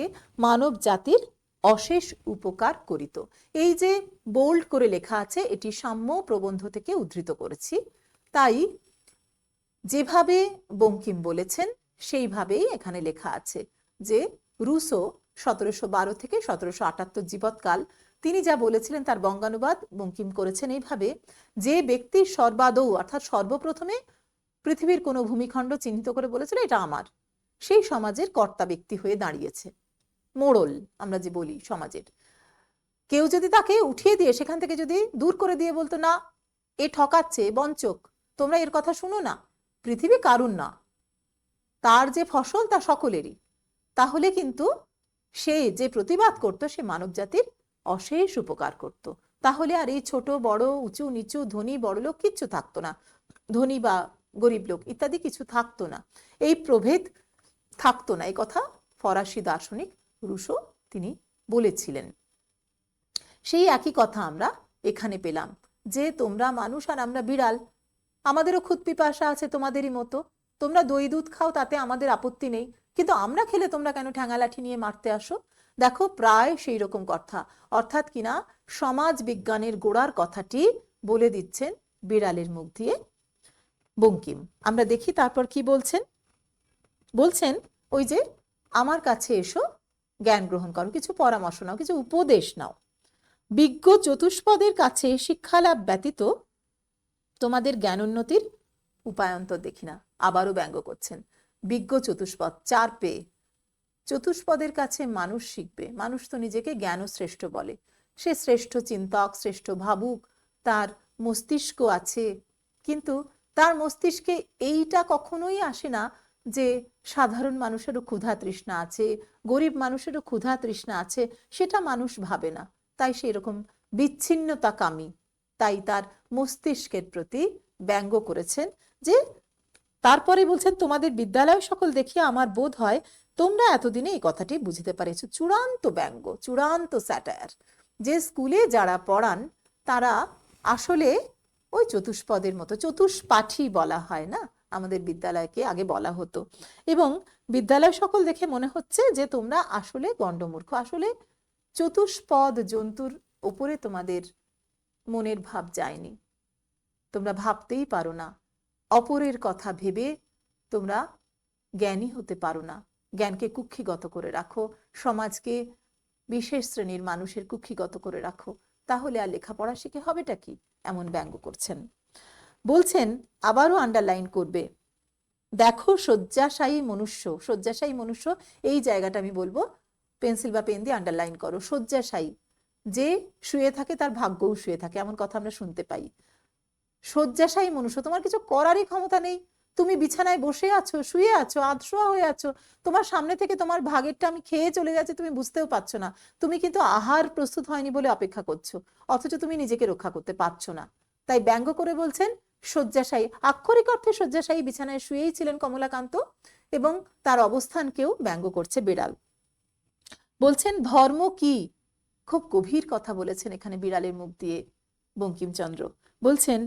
মানব জাতির অশেষ উপকার করিত। এই যে বোল্ড করে লেখা আছে, এটি সাম্য প্রবন্ধ থেকে উদ্ধৃত করেছি। তাই যেভাবে বঙ্কিম বলেছেন সেইভাবেই এখানে লেখা আছে যে রুসো 1712 থেকে 1778 জীবৎকাল তিনি যা বলেছিলেন তার বঙ্গানুবাদ বঙ্কিম করেছেন এইভাবে, যে ব্যক্তি সর্বাদৌ অর্থাৎ সর্বপ্রথমে পৃথিবীর কোনো ভূমিখণ্ড চিহ্নিত করে বলেছিল এটা আমার, সেই সমাজের কর্তা ব্যক্তি হয়ে দাঁড়িয়েছে। মোড়ল আমরা যে বলি সমাজের, কেউ যদি তাকে উঠিয়ে দিয়ে সেখান থেকে যদি দূর করে দিয়ে বলতো না এ ঠকাচ্ছে, বঞ্চক, তোমরা এর কথা শুনো না, পৃথিবী কারুর না, তার যে ফসল তা সকলেরই, তাহলে কিন্তু সে যে প্রতিবাদ করত সে মানব জাতির অশেষ উপকার করত। তাহলে আর এই ছোট বড়, উঁচু নিচু, ধনী বড়লোক কিচ্ছু থাকতো না, ধনী বা গরিব লোক ইত্যাদি কিছু থাকতো না, এই প্রভেদ থাকতো না। এই কথা ফরাসি দার্শনিক রুশো তিনি বলেছিলেন। সেই একই কথা আমরা এখানে পেলাম, যে তোমরা মানুষ আর আমরা বিড়াল, আমাদেরও খুদ পিপাসা আছে তোমাদেরই মতো, তোমরা দই দুধ খাও তাতে আমাদের আপত্তি নেই, কিন্তু আমরা খেলে তোমরা কেন ঠ্যাঙা লাঠি নিয়ে মারতে আসো? দেখো প্রায় সেই রকম কথা, অর্থাৎ কিনা সমাজ বিজ্ঞানের গোড়ার কথাটি বলে দিচ্ছেন বিড়ালের মুখ দিয়ে বঙ্কিম। আমরা দেখি তারপর কি বলছেন। বলছেন ওই যে আমার কাছে এসো, জ্ঞান গ্রহণ করো, কিছু পরামর্শ নাও, কিছু উপদেশ নাও। বিজ্ঞ চতুষ্পদের কাছে শিক্ষালাভ ব্যতীত তোমাদের জ্ঞানোন্নতির উপায়ন্তর দেখি না। আবারও ব্যঙ্গ করছেন, বিজ্ঞ চতুষ্পদ, চার পেয়ে চতুষ্পদের কাছে মানুষ শিখবে। মানুষ তো নিজেকে জ্ঞানশ্রেষ্ঠ বলে, সে শ্রেষ্ঠ চিন্তক, শ্রেষ্ঠ ভাবুক, তার মস্তিষ্ক আছে, কিন্তু তার মস্তিষ্কে এইটা কখনোই আসে না যে সাধারণ মানুষেরও ক্ষুধা তৃষ্ণা আছে, গরিব মানুষেরও ক্ষুধা তৃষ্ণা আছে, সেটা মানুষ ভাবে না, তাই সেই রকম বিচ্ছিন্নতাকামী। তাই তার মস্তিষ্কের প্রতি ব্যঙ্গ করেছেন। যে তারপরে বলছেন তোমাদের বিদ্যালয় সকল দেখিয়া আমার বোধ হয় তোমরা এতদিনে এই কথাটি বুঝতে পারেছো। চূড়ান্ত ব্যঙ্গ, চূড়ান্ত স্যাটায়ার। যে স্কুলে যারা পড়ান তারা আসলে ওই চতুষ্পদের মতো, চতুষ্পাঠী বলা হয় না আমাদের বিদ্যালয়কে, আগে বলা হতো, এবং বিদ্যালয় সকল দেখে মনে হচ্ছে যে তোমরা আসলে গণ্ডমূর্খ, আসলে চতুষ্পদ জন্তুর ওপরে তোমাদের মনের ভাব যায়নি, তোমরা ভাবতেই পারো না, অপরের কথা ভেবে তোমরা জ্ঞানী হতে পারো না, জ্ঞানকে কুক্ষিগত করে রাখো, সমাজকে বিশেষ শ্রেণীর মানুষের কুক্ষিগত করে রাখো, তাহলে আর লেখাপড়া শিখে হবেটা কি? এমন ব্যঙ্গ করছেন। বলছেন আবারও আন্ডারলাইন করবে, দেখো শয্যাশায়ী মনুষ্য, শয্যাশায়ী মনুষ্য এই জায়গাটা আমি বলবো পেন্সিল বা পেন দিয়ে আন্ডারলাইন করো। শয্যাশায়ী, যে শুয়ে থাকে তার ভাগ্যও শুয়ে থাকে, এমন কথা আমরা শুনতে পাই। শয্যাশায়ী মনুষ্য, তোমার কিছু করারই ক্ষমতা নেই, তুমি বিছানায় বসে আছো, শুয়ে আছো, আধশোয়া হয়ে আছো, তোমার সামনে থেকে তোমার ভাগেরটা আমি খেয়ে চলে যাচ্ছে, তুমি বুঝতেও পারছো না, তুমি কিন্তু আহার প্রস্তুত হয়নি বলে অপেক্ষা করছো, অথচ তুমি নিজেকে রক্ষা করতে পারছো না। তাই ব্যঙ্গ করে বলছেন শয্যাশায়ী, আক্ষরিক অর্থে শয্যাশায়ী, বিছানায় শুয়েই ছিলেন কমলাকান্ত, এবং তার অবস্থানকেও ব্যঙ্গ করছে বিড়াল। বলছেন ধর্ম কি, খুব গভীর কথা বলেছেন এখানে বিড়ালের মুখ দিয়ে বঙ্কিমচন্দ্র। বলছেন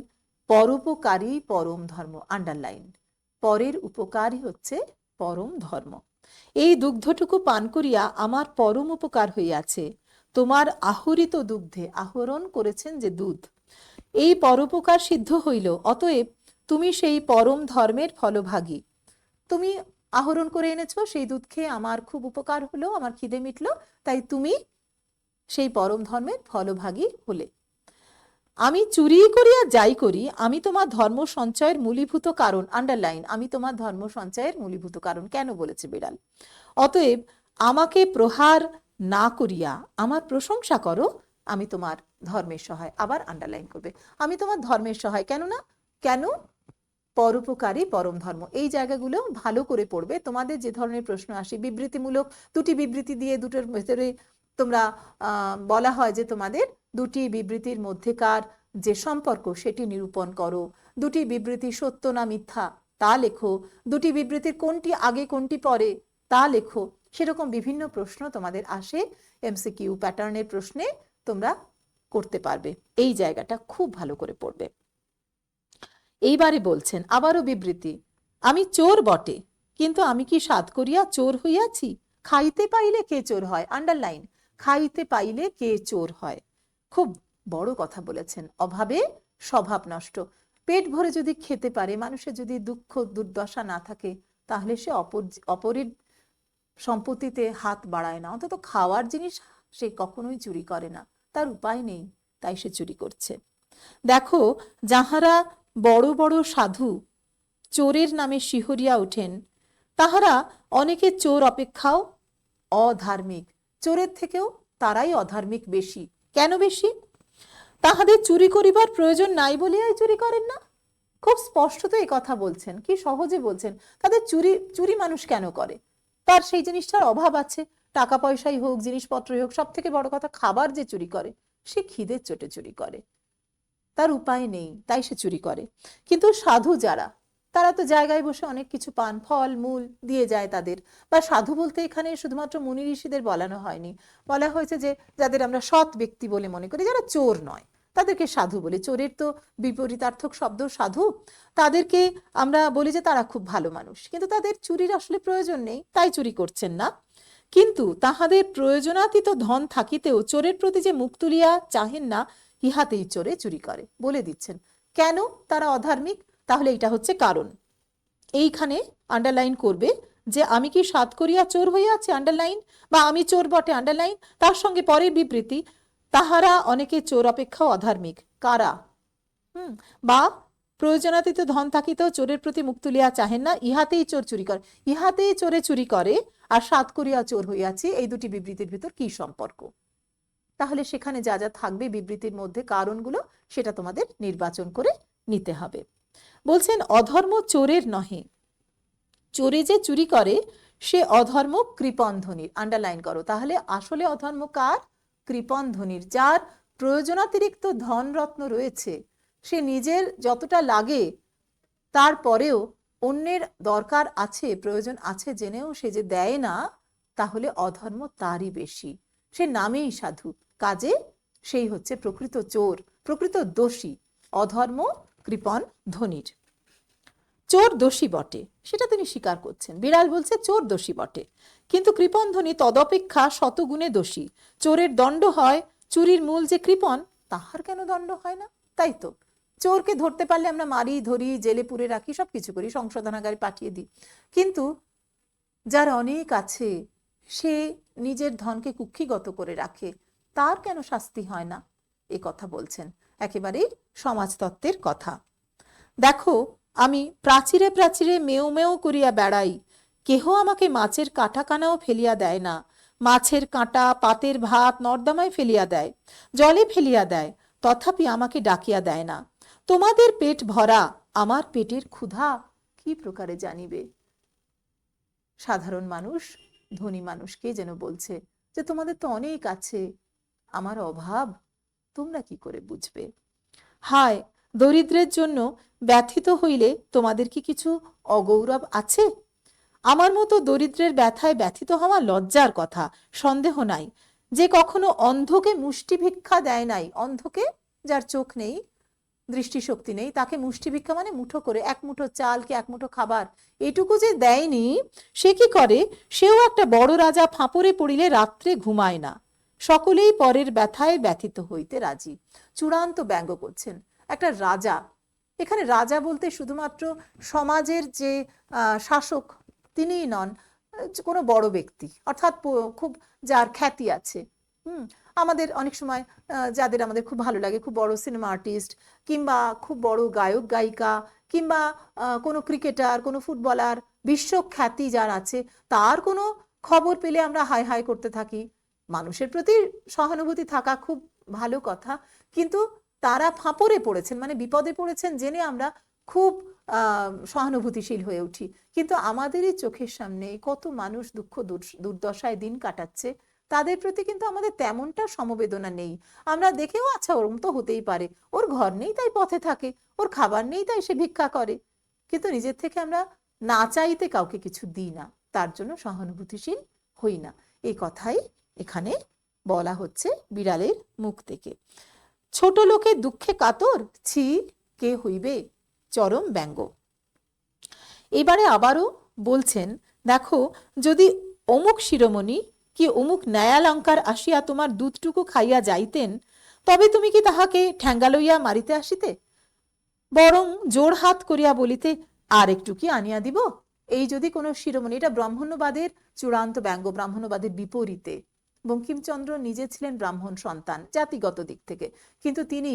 পরোপকারী পরম ধর্ম, আন্ডারলাইন, পরের উপকারই হচ্ছে পরম ধর্ম। এই দুগ্ধটুকু পান করিয়া আমার পরম উপকার হইয়াছে, তোমার আহরিত দুগ্ধে, আহরণ করেছেন যে দুধ, এই পরোপকার সিদ্ধ হইল, অতএব তুমি সেই পরম ধর্মের ফলভাগী। তুমি আহরণ করে এনেছো, সেই দুধ খেয়ে আমার খুব উপকার হলো, আমার খিদে মিটলো, তাই তুমি সেই পরম ধর্মের ফলভাগী হলে। আমি চুরি করিয়া যাই করি, আমি তোমার ধর্ম সঞ্চয়ের মূলীভূত কারণ, আন্ডারলাইন, আমি তোমার ধর্ম সঞ্চয়ের মূলীভূত কারণ। কেন বলেছে বিড়াল? অতএব আমাকে প্রহার না করিয়া আমার প্রশংসা করো, আমি তোমার ধর্মের সহায়। আবার আন্ডারলাইন করবে, আমি তোমার ধর্মের সহায়। কেন না? কেন? পরোপকারী পরম ধর্ম। এই জায়গাগুলো ভালো করে পড়বে। তোমাদের যে ধরনের প্রশ্ন আসে বিবৃতিমূলক, দুটি বিবৃতি দিয়ে দুটোর ভেতরে তোমরা বলা হয় যে তোমাদের দুটি বিবৃতির মধ্যেকার যে সম্পর্ক সেটি নিরূপণ করো, দুটি বিবৃতি সত্য না মিথ্যা তা লেখো, দুটি বিবৃতির কোনটি আগে কোনটি পরে তা লেখো, সেরকম বিভিন্ন প্রশ্ন তোমাদের আসে। এমসিকিউ প্যাটার্নের প্রশ্নে তোমরা করতে পারবে। এই জায়গাটা খুব ভালো করে পড়বে। এইবারে বলছেন আবারও বিবৃতি, আমি চোর বটে, কিন্তু আমি কি সাধ করিয়া চোর হইয়াছি? খাইতে পাইলে কে চোর হয়? আন্ডারলাইন, খাইতে পাইলে কে চোর হয়। খুব বড় কথা বলেছেন। অভাবে স্বভাব নষ্ট। পেট ভরে যদি খেতে পারে, মানুষের যদি দুঃখ দুর্দশা না থাকে, তাহলে সে অপরের সম্পত্তিতে হাত বাড়ায় না, অন্তত খাওয়ার জিনিস সে কখনোই চুরি করে না। তার উপায় নেই, তাই সে চুরি করছে। দেখো, যাহারা বড় বড় সাধু চোরের নামে শিহরিয়া ওঠেন, তাহারা অনেকে চোর অপেক্ষাও অধার্মিক। চোরের থেকেও তারাই অধার্মিক বেশি। কেন বেশি? তাহাদের চুরি করিবার প্রয়োজন নাই বলিয়াই চুরি করেন না। খুব স্পষ্টত এই কথা বলছেন, কি সহজে বলছেন। তাদের চুরি মানুষ কেন করে? তার সেই জিনিসটার অভাব আছে, টাকা পয়সাই হোক, জিনিসপত্রই হোক, সব থেকে বড় কথা খাবার যে চুরি করে, সে খিদের চোটে চুরি করে, তার উপায় নেই, তাই সে চুরি করে। কিন্তু সাধু যারা, তারা তো জায়গায় বসে অনেক কিছু পান, ফল মূল দিয়ে যায় তাদের। বা সাধু বলতে এখানে শুধুমাত্র মুনি ঋষিদের বলানো হয়নি, বলা হয়েছে যে যাদের আমরা সৎ ব্যক্তি বলে মনে করি, যারা চোর নয়, তাদেরকে সাধু বলে। চোরের তো বিপরীতার্থক শব্দ সাধু। তাদেরকে আমরা বলি যে তারা খুব ভালো মানুষ, কিন্তু তাদের চুরির আসলে প্রয়োজন নেই, তাই চুরি করছেন না। কিন্তু তাহাদের প্রয়োজনাতীত ধন থাকিতেও চোরের প্রতি যে মুখ তুলিয়া চাহেন না, ইহাতেই চোরে চুরি করে। বলে দিচ্ছেন কেন তারা অধার্মিক। তাহলে এটা হচ্ছে কারণ। এইখানে আন্ডারলাইন করবে যে আমি কি সাত করিয়া চোর হইয়াছি, আন্ডারলাইন, বা আমি চোর বটে, আন্ডারলাইন। তার সঙ্গে পরের বিবৃতি, তাহারা অনেকে চোর অপেক্ষাও অধার্মিক। কারা? বা প্রয়োজনাতীত ধন থাকিতেও চোরের প্রতি মুখ তুলিয়া চাহেন না, ইহাতেই চোর চুরি করে। ইহাতেই চোরে চুরি করে আর সাত করিয়া চোর হইয়াছি, এই দুটি বিবৃতির ভিতর কি সম্পর্ক? তাহলে সেখানে যা যা থাকবে বিবৃতির মধ্যে কারণগুলো, সেটা তোমাদের নির্বাচন করে নিতে হবে। বলছেন অধর্ম চোরের নহে, চোরে যে চুরি করে সে অধর্ম কৃপণ ধনীর। আন্ডারলাইন করো। তাহলে আসলে অধর্ম কার? কৃপণ ধনীর, যার প্রয়োজনাতিরিক্ত ধন রত্ন রয়েছে, সে নিজের যতটা লাগে তারপরেও অন্যের দরকার আছে, প্রয়োজন আছে জেনেও সে যে দেয় না, তাহলে অধর্ম তারই বেশি। সে নামেই সাধু, কাজে সেই হচ্ছে প্রকৃত চোর, প্রকৃত দোষী। অধর্ম কৃপণ ধনীর। চোর দোষী বটে, সেটা তিনি স্বীকার করছেন। বিড়াল বলছে চোর দোষী বটে, কিন্তু কৃপণ ধনী তদপেক্ষা শতগুণে দোষী। চোরের দণ্ড হয়, চুরির মূল যে কৃপণ, তাহার কেন দণ্ড হয় না? তাই তো, চোরকে ধরতে পারলে আমরা মারি, ধরি, জেলে পুরে রাখি, সবকিছু করি, সংশোধনাগারে পাঠিয়ে দিই। কিন্তু যার অনেক আছে, সে নিজের ধনকে কুক্ষিগত করে রাখে, তার কেন শাস্তি হয় না? এ কথা বলছেন, একেবারেই সমাজতত্ত্বের কথা। দেখো, আমি প্রাচীরে প্রাচীরে মেও মেও করিয়া বেড়াই, কেহ আমাকে মাছের কাঁটা কানাও ফেলিয়া দেয় না। মাছের কাঁটা, পাতের ভাত নর্দমায় ফেলিয়া দেয়, জলে ফেলিয়া দেয়, তথাপি আমাকে ডাকিয়া দেয় না। তোমাদের পেট ভরা, আমার পেটের ক্ষুধা কি প্রকারে জানিবে? সাধারণ মানুষ ধনী মানুষকে যেন বলছে যে তোমাদের তো অনেক আছে, আমার অভাব তোমরা কি করে বুঝবে? হায়, দরিদ্রের জন্য ব্যথিত হইলে তোমাদের কি কিছু অগৌরব আছে? আমার মতো দরিদ্রের ব্যথায় ব্যথিত হওয়া লজ্জার কথা, সন্দেহ নাই। যে কখনো অন্ধকে মুষ্টি ভিক্ষা দেয় নাই, অন্ধকে, যার চোখ নেই, দৃষ্টিশক্তি নেই, তাকে মুষ্টি ভিক্ষা মানে মুঠো করে, এক মুঠো চাল কি এক মুঠো খাবার, এটুকু যে দেয়নি, সে কি করে? সেও একটা বড় রাজা ফাঁপড়ে পড়িলে রাত্রে ঘুমায় না। সকলেই পরের ব্যথায় ব্যথিত হইতে রাজি। চূড়ান্ত ব্যঙ্গ করছেন একটা রাজা। এখানে রাজা বলতে শুধুমাত্র সমাজের যে শাসক তিনিই নন, কোনো বড় ব্যক্তি, অর্থাৎ খুব যার খ্যাতি আছে। আমাদের অনেক সময় যাদের আমাদের খুব ভালো লাগে, খুব বড় সিনেমা আর্টিস্ট, কিংবা খুব বড় গায়ক গায়িকা, কিংবা কোনো ক্রিকেটার, কোনো ফুটবলার, বিশ্বখ্যাতি যার আছে, তার কোনো খবর পেলে আমরা হাই হাই করতে থাকি। মানুষের প্রতি সহানুভূতি থাকা খুব ভালো কথা, কিন্তু তারা ফাঁপড়ে পড়েছেন, মানে বিপদে পড়েছেন জেনে আমরা খুব সহানুভূতিশীল হয়ে উঠি। কিন্তু আমাদেরই চোখের সামনে কত মানুষ দুঃখ দুর্দশায় দিন কাটাচ্ছে, তাদের প্রতি কিন্তু আমাদের তেমনটা সমবেদনা নেই। আমরা দেখেও আচ্ছা ওরম তো হতেই পারে, ওর ঘর নেই তাই পথে থাকে, ওর খাবার নেই তাই সে ভিক্ষা করে, কিন্তু নিজের থেকে আমরা না চাইতে কাউকে কিছু দিই না, তার জন্য সহানুভূতিশীল হই না। এই কথাই এখানে বলা হচ্ছে বিড়ালের মুখ থেকে। ছোট লোকের দুঃখে কাতর, ছি কে হইবে? চরম ব্যঙ্গ। এবারে আবারও বলছেন, দেখো, যদি অমুক শিরোমণি কি অমুক ন্যায়ালঙ্কার আসিয়া তোমার দুধটুকু খাইয়া যাইতেন, তবে তুমি কি তাহাকে ঠ্যাঙ্গা লইয়া মারিতে আসিতে? বরং জোর হাত করিয়া বলিতে, আর একটু কি আনিয়া দিব? এই যদি কোনো শিরোমণি, এটা ব্রাহ্মণ্যবাদের চূড়ান্ত ব্যঙ্গ, ব্রাহ্মণ্যবাদের বিপরীতে। বঙ্কিমচন্দ্র নিজে ছিলেন ব্রাহ্মণ সন্তান জাতিগত দিক থেকে, কিন্তু তিনি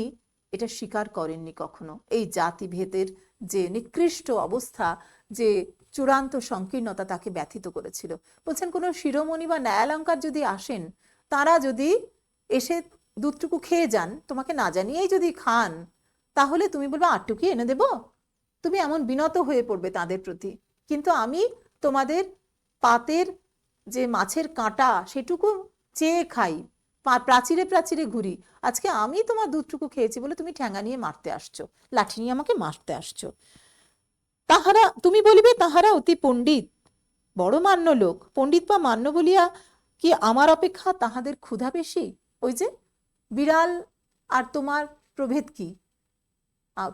এটা স্বীকার করেননি কখনো। এই জাতিভেদের যে নিকৃষ্ট অবস্থা, যে চূড়ান্ত সংকীর্ণতা তাকে ব্যথিত করেছিল। বলছেন কোনো শিরোমণি বা ন্যায়ালঙ্কার যদি আসেন, তারা যদি এসে দুধটুকু খেয়ে যান, তোমাকে না জানিয়েই যদি খান, তাহলে তুমি বলবে আটটুকি এনে দেব, তুমি এমন বিনত হয়ে পড়বে তাদের প্রতি। কিন্তু আমি তোমাদের পাতের যে মাছের কাঁটা সেটুকু চেয়ে খাই, প্রাচীরে প্রাচীরে ঘুরি, আজকে আমি তোমার দুধটুকু খেয়েছি বলে তুমি ঠ্যাঙা নিয়ে মারতে আসছো, লাঠি নিয়ে আমাকে মারতে আসছো। তাহারা, তুমি বলিবে তাহারা অতি পণ্ডিত, বড় মান্য লোক, পণ্ডিত বা মান্য বলিয়া কি আমার অপেক্ষা তাহাদের ক্ষুধা বেশি? ওই যে বিড়াল আর তোমার প্রভেদ কি?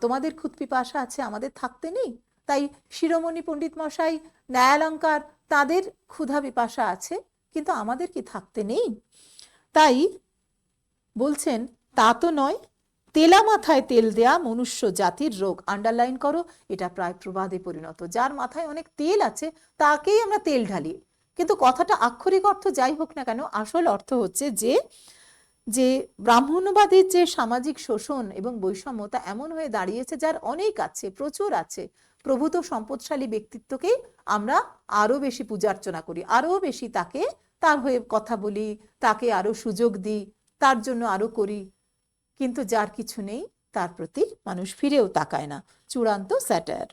তোমাদের ক্ষুধ পিপাসা আছে, আমাদের থাকতে নেই। তাই শিরোমণি পণ্ডিত মশাই, ন্যায়ালঙ্কার, তাদের ক্ষুধা পিপাসা আছে, কিন্তু আমাদের কি থাকতে নেই? তাই বলছেন তা তো নয়, তেলা মাথায় তেল দেয়া মনুষ্য জাতির রোগ। আন্ডারলাইন করো, এটা প্রায় প্রবাদে পরিণত। যার মাথায় অনেক তেল আছে তাকেই আমরা তেল ঢালি। কিন্তু কথাটা আক্ষরিক অর্থ যাই হোক না কেন, আসল অর্থ হচ্ছে যে যে ব্রাহ্মণ্যবাদের যে সামাজিক শোষণ এবং বৈষম্য তা এমন হয়ে দাঁড়িয়েছে, যার অনেক আছে, প্রচুর আছে। প্রভূত সম্পদশালী ব্যক্তিত্বকেই আমরা আরো বেশি পূজার্চনা করি, আরো বেশি তাকে, তার হয়ে কথা বলি, তাকে আরো সুযোগ দিই, তার জন্য আরো করি। কিন্তু যার কিছু নেই তার প্রতি মানুষ ফিরেও তাকায় না। চূড়ান্ত স্যাটায়ার।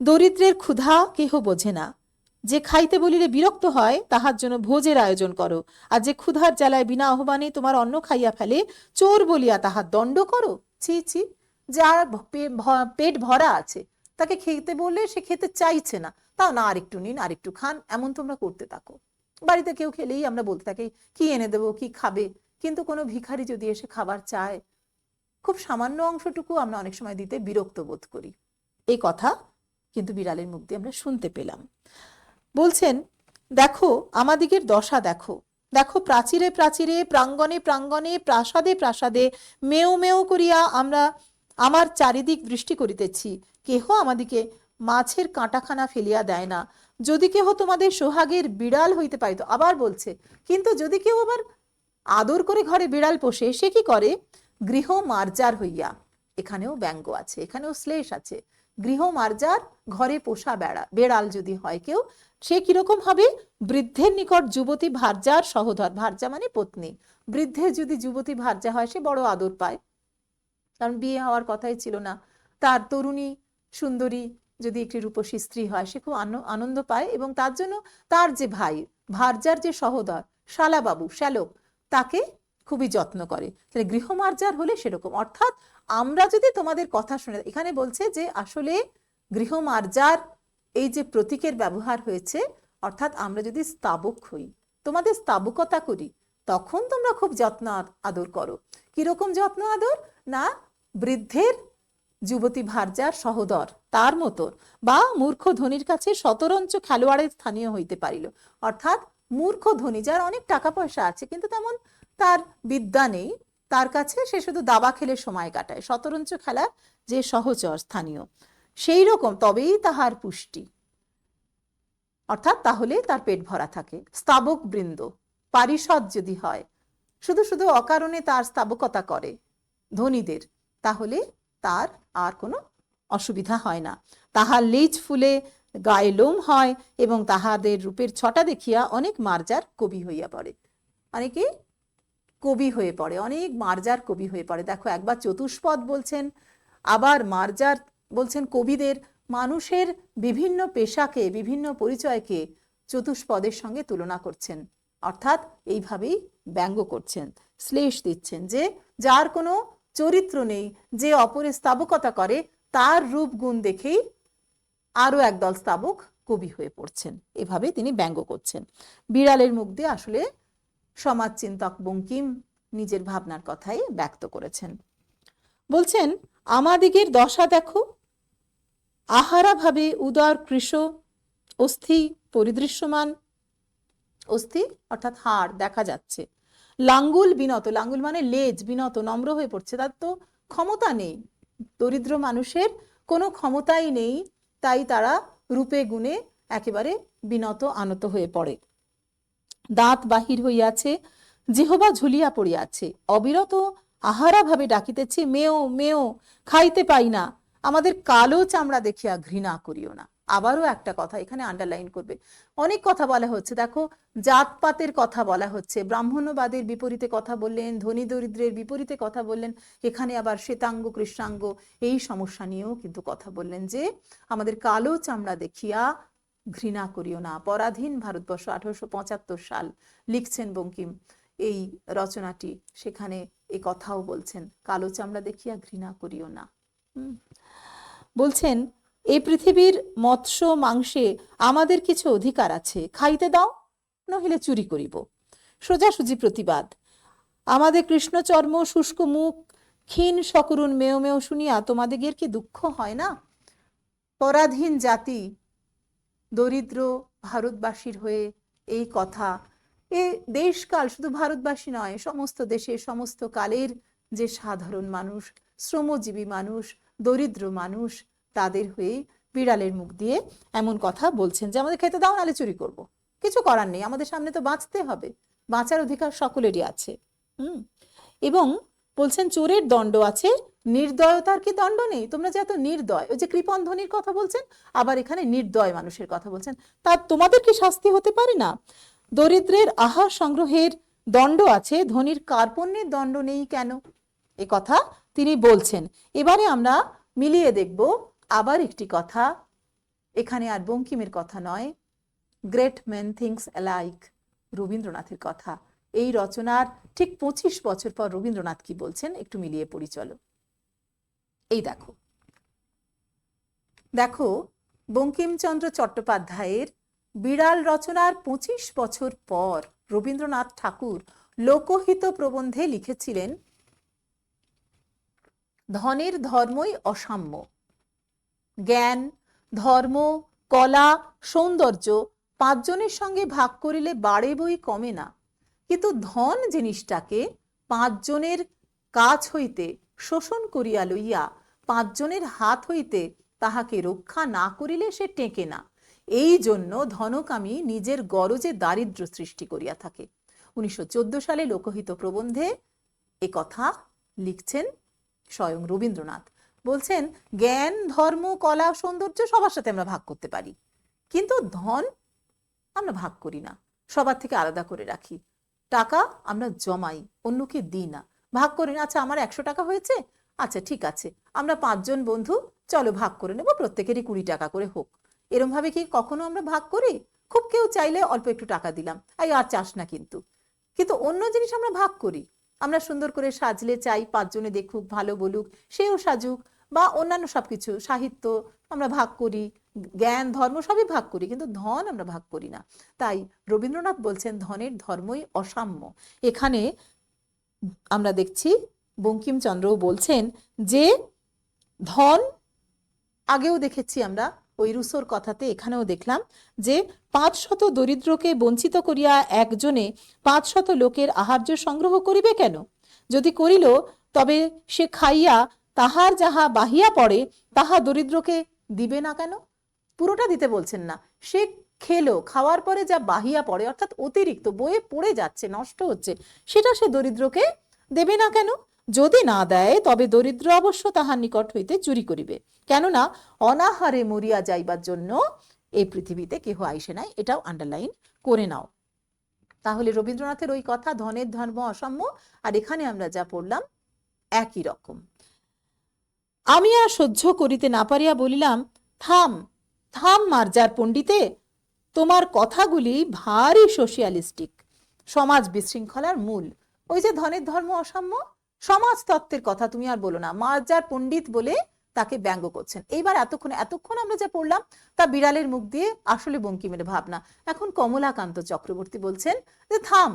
দরিদ্রের ক্ষুধা কেহ বোঝে না, যে খাইতে বলিলে বিরক্ত হয় তাহার জন্য ভোজের আয়োজন করো, আর যে ক্ষুধার জ্বালায় বিনা আহ্বানে তোমার অন্ন খাইয়া ফেলে চোর বলিয়া তাহার দণ্ড করো। ছি ছি, যার পেট ভরা আছে তাকে খেতে বললে সে খেতে চাইছে না, তাও না আরেকটু নিন, আরেকটু খান, এমন তোমরা করতে থাকো। বাড়িতে কেউ খেলেই আমরা বলতে থাকি কি এনে দেবো, কি খাবে। কিন্তু কোনো ভিখারি যদি এসে খাবার চায়, খুব সামান্য অংশটুকু আমরা অনেক সময় দিতে বিরক্ত বোধ করি। এই কথা কিন্তু বিড়ালের মুখ দিয়ে আমরা শুনতে পেলাম। বলছেন দেখো আমাদিগের দশা, দেখো দেখো, প্রাচীরে প্রাচীরে, প্রাঙ্গণে প্রাঙ্গণে, প্রাসাদে প্রাসাদে মেও মেও করিয়া আমরা আমার চারিদিক দৃষ্টি করিতেছি, কেহ আমাদিকে মাছের কাঁটাখানা ফেলিয়া দেয় না। যদি কেহ তোমাদের সোহাগের বিড়াল হইতে পারিত। আবার বলছে, কিন্তু যদি কেউ আবার আদর করে ঘরে বিড়াল পোষে, সে কি করে? গৃহ মার্জার হইয়া, এখানেও ব্যঙ্গ আছে, এখানেও শ্লেষ আছে। গৃহ মার্জার, ঘরে পোষা বেড়াল যদি হয় কেউ, সে কিরকম হবে? বৃদ্ধের নিকট যুবতী ভার্যার সহধর, ভার্যা মানে পত্নী, বৃদ্ধের যদি যুবতী ভার্যা হয় সে বড় আদর পায়, কারণ বিয়ে হওয়ার কথাই ছিল না। তার তরুণী সুন্দরী যদি একটি রূপসী স্ত্রী হয়, সে খুব আনন্দ পায়, এবং তার জন্য তার যে ভাই, ভার্যার যে সহোদর, শালাবাবু, শ্যালক, তাকে খুবই যত্ন করে। তাহলে গৃহমার্জার হলে সেরকম। অর্থাৎ আমরা যদি তোমাদের কথা শুনে, এখানে বলছে যে আসলে গৃহমার্জার এই যে প্রতীকের ব্যবহার হয়েছে, অর্থাৎ আমরা যদি স্তাবক হই, তোমাদের স্তাবকতা করি, তখন তোমরা খুব যত্ন আদর করো। কিরকম যত্ন আদর? না বৃদ্ধের যুবতী ভার্যার সহোদর তার মতো, বা মূর্খ ধনীর কাছে শতরঞ্চ খেলোয়াড়ের স্থানীয় হইতে পারিল। অর্থাৎ মূর্খ ধনী, যার অনেক টাকা পয়সা আছে কিন্তু তেমন তার বিদ্যা নেই, তার কাছে সে শুধু দাবা খেলে সময় কাটায়, শতরঞ্চ খেলার যে সহচর স্থানীয়, সেই রকম তবেই তাহার পুষ্টি, অর্থাৎ তাহলে তার পেট ভরা থাকে। স্তাবক বৃন্দ, পারিষদ যদি হয়, শুধু শুধু অকারণে তার স্তাবকতা করে ধনীদের, তাহলে তার আর কোনো অসুবিধা হয় না। তাহার লেজ ফুলে গায়ে লোম হয়, এবং তাহাদের রূপের ছটা দেখিয়া অনেক মার্জার কবি হইয়া পড়ে। অনেকে কবি হয়ে পড়ে, অনেক মার্জার কবি হয়ে পড়ে। দেখো, একবার চতুষ্পদ বলছেন, আবার মার্জার বলছেন। কবিদের মানুষের বিভিন্ন পেশাকে, বিভিন্ন পরিচয়কে চতুষ্পদের সঙ্গে তুলনা করছেন, অর্থাৎ এইভাবেই ব্যঙ্গ করছেন, শ্লেষ দিচ্ছেন, যে যার কোনো চরিত্র নেই, যে অপরের স্তাবকতা করে, তার রূপ গুণ দেখেই আরো একদল স্তাবক কবি হয়ে পড়ছেন। এভাবে তিনি ব্যঙ্গ করছেন। বিড়ালের মুখ দিয়ে আসলে সমাজ চিন্তক বঙ্কিম নিজের ভাবনার কথাই ব্যক্ত করেছেন। বলছেন আমাদিগের দশা দেখো, আহারা ভাবে উদার কৃশ, অস্থি পরিদৃশ্যমান, অস্থি অর্থাৎ হাড় দেখা যাচ্ছে, লাঙ্গুল বিনত, লাঙ্গুল মানে লেজ, বিনত নম্র হয়ে পড়ছে, তার তো ক্ষমতা নেই, দরিদ্র মানুষের কোনো ক্ষমতাই নেই, তাই তারা রূপে গুণে একেবারে বিনত আনত হয়ে পড়ে। দাঁত বাহির হইয়াছে, জিহবা ঝুলিয়া পড়িয়াছে, অবিরত আহারা ভাবে ডাকিতেছে, মেও মেও, খাইতে পাই না, আমাদের কালো চামড়া দেখিয়া ঘৃণা করিও না। আবারও একটা কথা এখানে আন্ডারলাইন করবে, অনেক কথা বলা হচ্ছে, দেখো জাতপাতের কথা বলা হচ্ছে, ব্রাহ্মণ্যবাদের বিপরীতে কথা বললেন, ধনী দরিদ্রের বিপরীতে কথা বললেন, এখানে আবার শ্বেতাঙ্গ কৃষ্ণাঙ্গ এই সমস্যা নিয়েও কিন্তু কথা বললেন যে আমাদের কালো চামড়া দেখিয়া ঘৃণা করিও না। পরাধীন ভারতবর্ষ 1875 সাল লিখছেন বঙ্কিম এই রচনাটি, সেখানে এ কথাও বলছেন কালো চামড়া দেখিয়া ঘৃণা করিও না। বলছেন এই পৃথিবীর মৎস্য মাংসে আমাদের কিছু অধিকার আছে, খাইতে দাও, নহিলে চুরি করিব। সোজাসুজি প্রতিবাদ। আমাদের কৃষ্ণচর্ম, শুষ্ক মুখ, ক্ষীণ সকরুণ মেয় মেয় শুনিয়া তোমাদের কি দুঃখ হয় না? পরাধীন জাতি দরিদ্র ভারতবাসীর হয়ে এই কথা, এ দেশকাল শুধু ভারতবাসী নয়, সমস্ত দেশের সমস্ত কালের যে সাধারণ মানুষ, শ্রমজীবী মানুষ, দরিদ্র মানুষ, তাদের হয়ে বিড়ালের মুখ দিয়ে এমন কথা বলছেন যে আমাদের খেতে দাও, নাহলে চুরি করব। কিছু করার নেই, আমাদের সামনে তো বাঁচতে হবে, বাঁচার অধিকার সকলেরই আছে। এবং বলছেন চোরের দণ্ড আছে, নির্দয়তার কি দণ্ড নেই? তোমরা যে এত নির্দয়, ওই যে কৃপণ ধনীর কথা বলছেন, আবার এখানে নির্দয় মানুষের কথা বলছেন, তা তোমাদের কি শাস্তি হতে পারে না? দরিদ্রের আহার সংগ্রহের দণ্ড আছে, ধনীর কার্পণ্যের দণ্ড নেই কেন? এ কথা তিনি বলছেন। এবারে আমরা মিলিয়ে দেখব আবার একটি কথা, এখানে আর বঙ্কিমের কথা নয়, গ্রেট মেন থিংস অ্যালাইক, রবীন্দ্রনাথের কথা। এই রচনার ঠিক 25 বছর পর রবীন্দ্রনাথ কি বলছেন একটু মিলিয়ে পড়ি চলো। এই দেখো, দেখো বঙ্কিমচন্দ্র চট্টোপাধ্যায়ের বিড়াল রচনার 25 বছর পর রবীন্দ্রনাথ ঠাকুর লোকহিত প্রবন্ধে লিখেছিলেন, ধনের ধর্মই অসাম্য, জ্ঞান, ধর্ম, কলা, সৌন্দর্য পাঁচজনের সঙ্গে ভাগ করিলে বাড়ে বই কমে না, কিন্তু ধন জিনিসটাকে পাঁচজনের কাছ হইতে শোষণ করিয়া লইয়া পাঁচজনের হাত হইতে তাহাকে রক্ষা না করিলে সে টেকে না। এই জন্য ধনকামী নিজের গরজে দারিদ্র সৃষ্টি করিয়া থাকে। 1914 সালে লোকহিত প্রবন্ধে এ কথা লিখছেন স্বয়ং রবীন্দ্রনাথ। বলছেন জ্ঞান, ধর্ম, কলা, সৌন্দর্য সবার সাথে আমরা ভাগ করতে পারি, কিন্তু ধন আমরা ভাগ করি না, সবার থেকে আলাদা করে রাখি। টাকা আমরা জমাই, অন্যকে দিই না, ভাগ করি না। আচ্ছা আমার 100 টাকা হয়েছে, আচ্ছা ঠিক আছে, আমরা 5 জন বন্ধু চলো ভাগ করে নেব, প্রত্যেকেরই 20 টাকা করে হোক। এরম ভাবে কি কখনো আমরা ভাগ করি? খুব কেউ চাইলে অল্প একটু টাকা দিলাম, এই আর চাস না, কিন্তু কিন্তু অন্য জিনিস আমরা ভাগ করি। আমরা সুন্দর করে সাজলে চাই 5 জনে দেখুক, ভালো বলুক, সেও সাজুক, বা অন্যান্য সবকিছু, সাহিত্য আমরা ভাগ করি, জ্ঞান, ধর্ম সবই ভাগ করি, কিন্তু ধন আমরা ভাগ করি না। তাই রবীন্দ্রনাথ বলছেন ধনের ধর্মই অসাম্য। এখানে আমরা দেখছি বঙ্কিমচন্দ্রও বলছেন যে ধন, আগেও দেখেছি আমরা ওই রুসোর কথাতে, এখানেও দেখলাম যে 500 দরিদ্রকে বঞ্চিত করিয়া একজনে 500 লোকের আহার্য সংগ্রহ করিবে কেন? যদি করিল তবে সে খাইয়া তাহার যাহা বাহিয়া পড়ে তাহা দরিদ্রকে দিবে না কেন? পুরোটা দিতে বলছেন না, সে খেলো, খাওয়ার পরে যা বাহিয়া পড়ে অর্থাৎ অতিরিক্ত বয়ে পড়ে যাচ্ছে, নষ্ট হচ্ছে, সেটা সে দরিদ্রকে দেবে না কেন? যদি না দেয় তবে দরিদ্র অবশ্য তাহার নিকট হইতে চুরি করিবে, কেননা অনাহারে মরিয়া যাইবার জন্য এই পৃথিবীতে কেহ আইসে নাই। এটাও আন্ডারলাইন করে নাও। তাহলে রবীন্দ্রনাথের ওই কথা ধনের ধর্ম অসাম্য, আর এখানে আমরা যা পড়লাম একই রকম। আমি আর সহ্য করিতে না পারিয়া বলিলাম, থাম থাম মার্জার পণ্ডিতে, তোমার কথাগুলি ভারী সোশিয়ালিস্টিক, সমাজ বিশৃঙ্খলার মূল। ওই যে ধনের ধর্ম অসাম্য, সমাজতত্ত্বের কথা তুমি আর বলো না। মার্জার পণ্ডিত বলে তাকে ব্যঙ্গ করছেন। এইবার এতক্ষণ আমরা যা পড়লাম তা বিড়ালের মুখ দিয়ে আসলে বঙ্কিমের ভাবনা। এখন কমলাকান্ত চক্রবর্তী বলছেন যে থাম,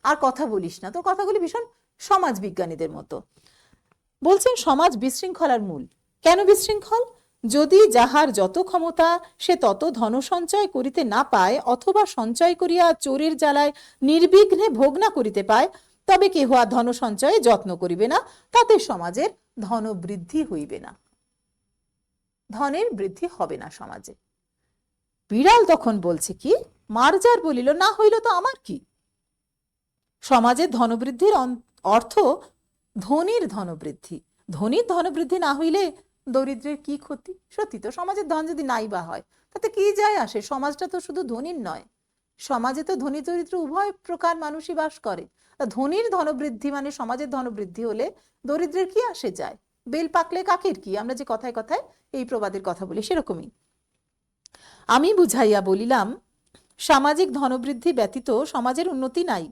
আর কথা বলিস না, তোর কথাগুলি ভীষণ সমাজ বিজ্ঞানীদের মতো। বলছেন সমাজ বিশৃঙ্খলার মূল। কেন বিশৃঙ্খল? যদি যাহার যত ক্ষমতা সে তত ধন সঞ্চয় করিতে না পায়, অথবা সঞ্চয় করিয়া চোরের জ্বালায় নির্বিঘ্নে ভোগ না করিতে পায়, তবে কেহ আর ধন সঞ্চয়ে যত্ন করিবে না, তাতে সমাজের ধন বৃদ্ধি হইবে না, ধনের বৃদ্ধি হবে না সমাজে। বিড়াল তখন বলছে কি, মার্জার বলিল, না হইল তো আমার কি? সমাজের ধনবৃদ্ধির অর্থ ধনীর ধনবৃদ্ধি। ধনীর ধনবৃদ্ধি না হইলে দরিদ্রের কি ক্ষতি? সত্যি তো, সমাজের ধন যদি নাই বা হয় তাতে কি যায় আসে? সমাজটা তো শুধু ধনীর নয়, সমাজে তো ধনী দরিদ্র উভয় প্রকার মানুষই বাস করে। ধনীর ধনবৃদ্ধি মানে সমাজের ধনবৃদ্ধি হলে দরিদ্রের কি আসে যায়? বেল পাকলে কাকের কি, আমরা যে কথায় কথায় এই প্রবাদের কথা বলি সেরকমই। আমি বুঝাইয়া বলিলাম, সামাজিক ধনবৃদ্ধি ব্যতীত সমাজের উন্নতি নাই।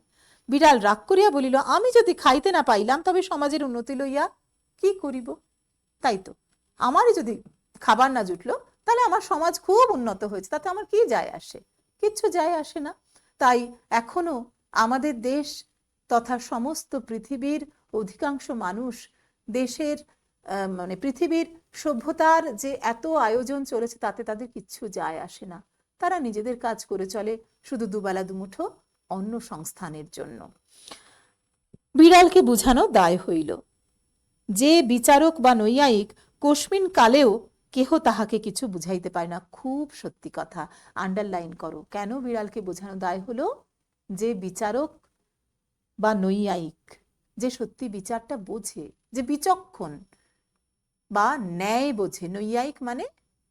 বিড়াল রাগ করিয়া বলিল, আমি যদি খাইতে না পাইলাম তবে সমাজের উন্নতি লইয়া কি করিব? তাই তো, আমারই যদি খাবার না জুটলো তাহলে আমার সমাজ খুব উন্নত হয়েছে, তাতে আমার কি যায় আসে? কিচ্ছু যায় আসে না। তাই এখনো আমাদের দেশ তথা সমস্ত পৃথিবীর অধিকাংশ মানুষ দেশের মানে পৃথিবীর সভ্যতার যে এত আয়োজন চলেছে তাতে তাদের কিচ্ছু যায় আসে না। তারা নিজেদের কাজ করে চলে শুধু দুবেলা দুমুঠো অন্ন সংস্থানের জন্য। বিড়ালকে বুঝানো দায় হইল। যে বিচারক বা নৈয়ায়িক কস্মিন কালেও কেহ তাহাকে কিছু বুঝাইতে পারে না। খুব সত্যি কথা, আন্ডারলাইন করো। কেন বিড়ালকে বোঝানো দায় হলো? যে বিচারক বা নৈয়ায়িক, যে সত্যি বিচারটা বোঝে, যে বিচক্ষণ বা ন্যায় বোঝে, নৈয়ায়িক মানে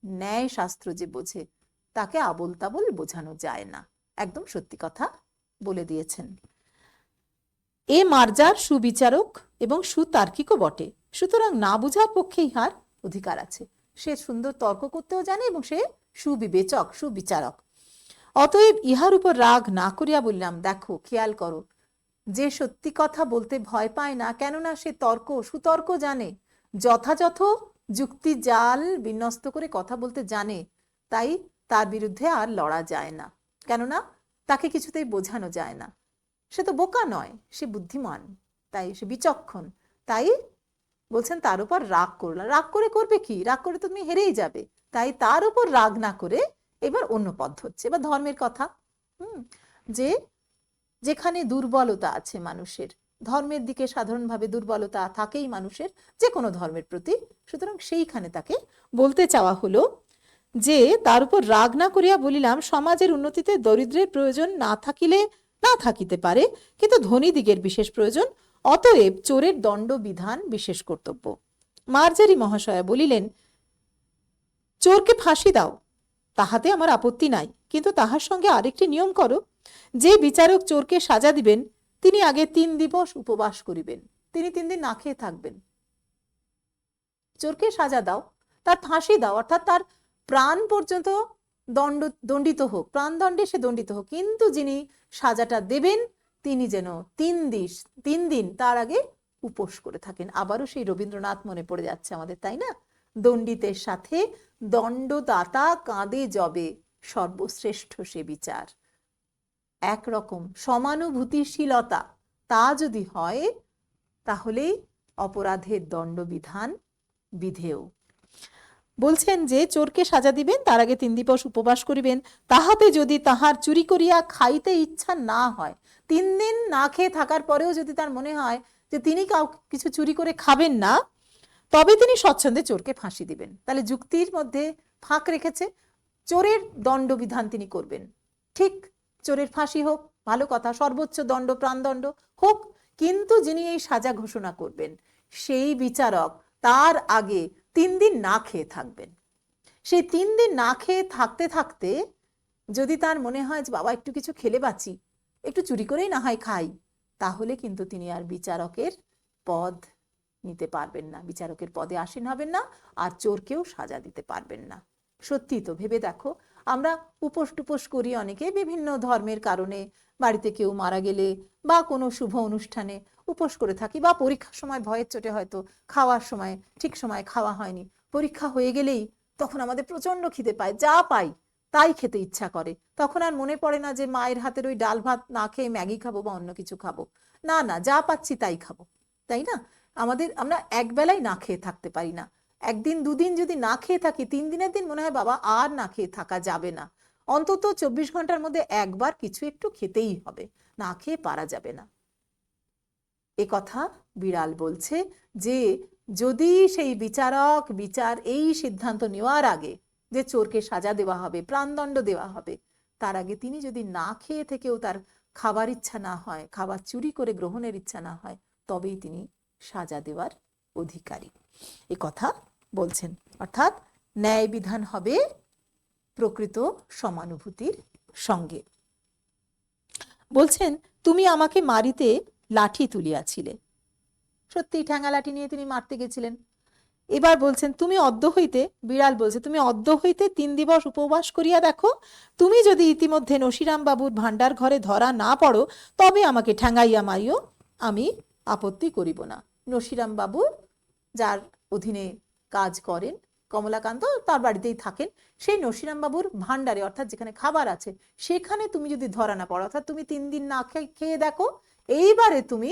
ন্যায় শাস্ত্র যে বোঝে, তাকে আবোল তাবোল বোঝানো যায় না। একদম সত্যি কথা বলে দিয়েছেন। এ মার্জার সুবিচারক এবং সুতার্কিকও বটে, সুতরাং না বুঝার পক্ষে ইহার অধিকার আছে। সে সুন্দর তর্ক করতেও জানে এবং সে সুবিবেচক, সুবিচারক। অতএব ইহার উপর রাগ না করিয়া বললাম, দেখো, খেয়াল করো, যে সত্যি কথা বলতে ভয় পায় না, কেননা সে সুতর্ক জানে, যথাযথ যুক্তি জাল বিন্যস্ত করে কথা বলতে জানে, তাই তার বিরুদ্ধে আর লড়া যায় না, কেননা তাকে কিছুতেই বোঝানো যায় না। সে তো বোকা নয়, সে বুদ্ধিমান, তাই সে বিচক্ষণ। তাই বলছেন তার উপর রাগ করলা। রাগ করে করবে কি? রাগ করে তুমি হেরেই যাবে। তাই তার উপর রাগ না করে এবার অন্য পথ হচ্ছে। এবার ধর্মের কথা, যে যেখানে দুর্বলতা আছে মানুষের, ধর্মের দিকে সাধারণভাবে দুর্বলতা থাকেই মানুষের, যে কোনো ধর্মের প্রতি, সুতরাং সেইখানে তাকে বলতে চাওয়া হলো যে তার উপর রাগ না করিয়া বলিলাম, সমাজের উন্নতিতে দরিদ্রের প্রয়োজন না থাকিলে না থাকিতে পারে, কিন্তু ধনীদিগের বিশেষ প্রয়োজন, অতএব চোরের দণ্ড বিধান বিশেষ কর্তব্য। মার্জারি মহাশয়া বলিলেন, চোরকে ফাঁসি দাও, তাহাতে আমার আপত্তি নাই, কিন্তু তাহার সঙ্গে আরেকটি নিয়ম করো, যে বিচারক চোরকে সাজা দিবেন তিনি আগে 3 দিবস উপবাস করিবেন, তিনি 3 দিন না খেয়ে থাকবেন। চোরকে সাজা দাও, তার ফাঁসি দাও, অর্থাৎ তার প্রাণ পর্যন্ত দণ্ডিত হোক, প্রাণদণ্ডে সে দণ্ডিত হোক, কিন্তু যিনি সাজাটা দেবেন তিনি যেন 3 দিন তার আগে উপোস করে থাকেন। আবারও সেই রবীন্দ্রনাথ মনে পড়ে যাচ্ছে আমাদের, তাই না? দণ্ডিতের সাথে দণ্ডদাতা কাঁদে যবে, সর্বশ্রেষ্ঠ সে বিচার। একরকম সমানুভূতিশীলতা তা যদি হয় তাহলেই অপরাধের দণ্ডবিধান বিধেয়। বলছেন যে চোরকে সাজা দিবেন, তার আগে 3 দিবস উপবাস করিবেন, তাহাতে যদি তাহার চুরি করিয়া খাইতে ইচ্ছা না হয়, 3 দিন না খেয়ে থাকার পরেও যদি তার মনে হয় যে তিনি কিছু চুরি করে খাবেন না, তবে তিনি স্বচ্ছন্দে চোরকে ফাঁসি দিবেন। তাহলে যুক্তির মধ্যে ফাঁক রেখেছে, চোরের দণ্ডবিধান তিনি করবেন। ঠিক, চোরের ফাঁসি হোক, ভালো কথা, সর্বোচ্চ দণ্ড প্রাণদণ্ড হোক, কিন্তু যিনি এই সাজা ঘোষণা করবেন সেই বিচারক তার আগে 3 দিন না খেয়ে থাকবেন। সেই 3 দিন না খেয়ে থাকতে থাকতে যদি তার মনে হয় যে বাবা একটু কিছু খেলে বাঁচি, একটু চুরি করেই না হয় খাই, তাহলে কিন্তু তিনি আর বিচারকের পদ নিতে পারবেন না, বিচারকের পদে আসীন হবেন না, আর চোরকেও সাজা দিতে পারবেন না। সত্যি তো, ভেবে দেখো, আমরা উপোস টুপোস করি অনেকে বিভিন্ন ধর্মের কারণে, বাড়িতে কেউ মারা গেলে বা কোনো শুভ অনুষ্ঠানে উপোস করে থাকি, বা পরীক্ষার সময় ভয়ের চোটে হয়তো খাওয়ার সময় ঠিক সময় খাওয়া হয়নি, পরীক্ষা হয়ে গেলেই তখন আমাদের প্রচন্ড খিদে পায়, যা পাই তাই খেতে ইচ্ছা করে, তখন আর মনে পড়ে না যে মায়ের হাতের ওই ডাল ভাত না খেয়ে ম্যাগি খাবো বা অন্য কিছু খাবো, না না, যা পাচ্ছি তাই খাবো, তাই না? আমরা একবেলাই না খেয়ে থাকতে পারি না। 1 দিন 2 দিন যদি না খেয়ে থাকি, 3 দিনের দিন মনে হয় বাবা আর না খেয়ে থাকা যাবে না, অন্তত 24 ঘন্টার মধ্যে একবার কিছু একটু খেতেই হবে, না খেয়ে পারা যাবে না। এ কথা বিড়াল বলছে যে যদি সেই বিচারক এই সিদ্ধান্ত নেওয়ার আগে যে চোরকে সাজা দেওয়া হবে, প্রাণদণ্ড দেওয়া হবে, তার আগে তিনি যদি না খেয়ে থেকেও তার খাবার ইচ্ছা না হয়, খাবার চুরি করে গ্রহণের ইচ্ছা না হয়, তবেই তিনি সাজা দেওয়ার অধিকারী। এ কথা বলছেন। অর্থাৎ ন্যায় বিধান হবে প্রকৃত সমানুভূতির সঙ্গে। বলছেন, তুমি আমাকে মারিতে লাঠি তুলিয়াছিলে। সত্যি ঠ্যাঙা লাঠি নিয়ে তিনি মারতে গেছিলেন। এবার বলছেন, তুমি অদ্য হইতে, বিড়াল বলছে, তুমি অদ্য হইতে 3 দিবস উপবাস করিয়া দেখো, তুমি যদি ইতিমধ্যে নসিরাম বাবুর ভান্ডার ঘরে ধরা না পড়ো, তবে আমাকে ঠ্যাঙাইয়া মারিও, আমি আপত্তি করিব না। নসিরাম বাবু যার অধীনে কাজ করেন, কমলাকান্ত তার বাড়িতেই থাকেন, সেই নসিরাম বাবুর ভান্ডারে, অর্থাৎ যেখানে খাবার আছে, সেখানে তুমি যদি ধরা না পড়ো, অর্থাৎ তুমি 3 দিন না খেয়ে দেখো, এইবারে তুমি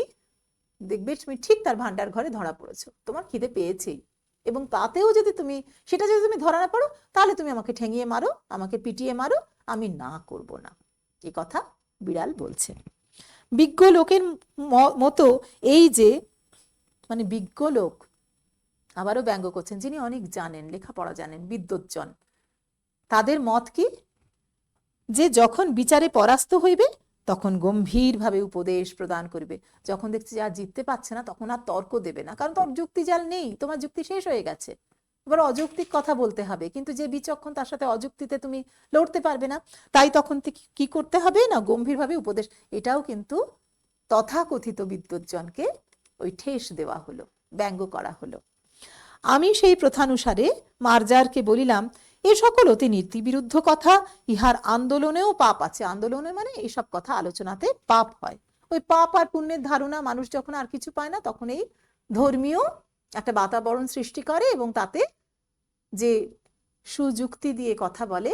দেখবে তুমি ঠিক তার ভান্ডার ঘরে ধরা পড়েছো, তোমার খিদে পেয়েছেই, এবং তাতেও যদি তুমি সেটা যদি তুমি ধরা না পড়ো, তাহলে তুমি আমাকে ঠেঙিয়ে মারো, আমাকে পিটিয়ে মারো, আমি না করব না। এই কথা বিড়াল বলছে। বিজ্ঞ লোকের মতো এই যে, মানে বিজ্ঞ লোক, আবারও ব্যঙ্গ করছেন, যিনি অনেক জানেন, লেখাপড়া জানেন, বিদ্বজ্জন, তাদের মত কি, যে যখন বিচারে পরাস্ত হইবে তখন গম্ভীরভাবে উপদেশ প্রদান করবে। যখন দেখছি যে আর জিততে পারছে না, তখন আর তর্ক দেবে না, কারণ তোর যুক্তি জাল নেই, তোমার যুক্তি শেষ হয়ে গেছে, এবার অযৌক্তিক কথা বলতে হবে। কিন্তু যে বিচক্ষণ, তার সাথে অযুক্তিতে তুমি লড়তে পারবে না, তাই তখন কি করতে হবে না, গম্ভীরভাবে উপদেশ। এটাও কিন্তু তথাকথিত বিদ্বজ্জনকে ওই ঠেস দেওয়া হলো, ব্যঙ্গ করা হলো। আমি সেই প্রথানুসারে মার্জারকে বলিলাম, এ সকল অতি নীতিবিরুদ্ধ কথা, ইহার আন্দোলনেও পাপ আছে। আন্দোলনে মানে এইসব কথা আলোচনাতে পাপ হয়। ওই পাপ আর পুণ্যের ধারণা মানুষ যখন আর কিছু পায় না, তখন এই ধর্মীয় একটা বাতাবরণ সৃষ্টি করে, এবং তাতে যে সুযুক্তি দিয়ে কথা বলে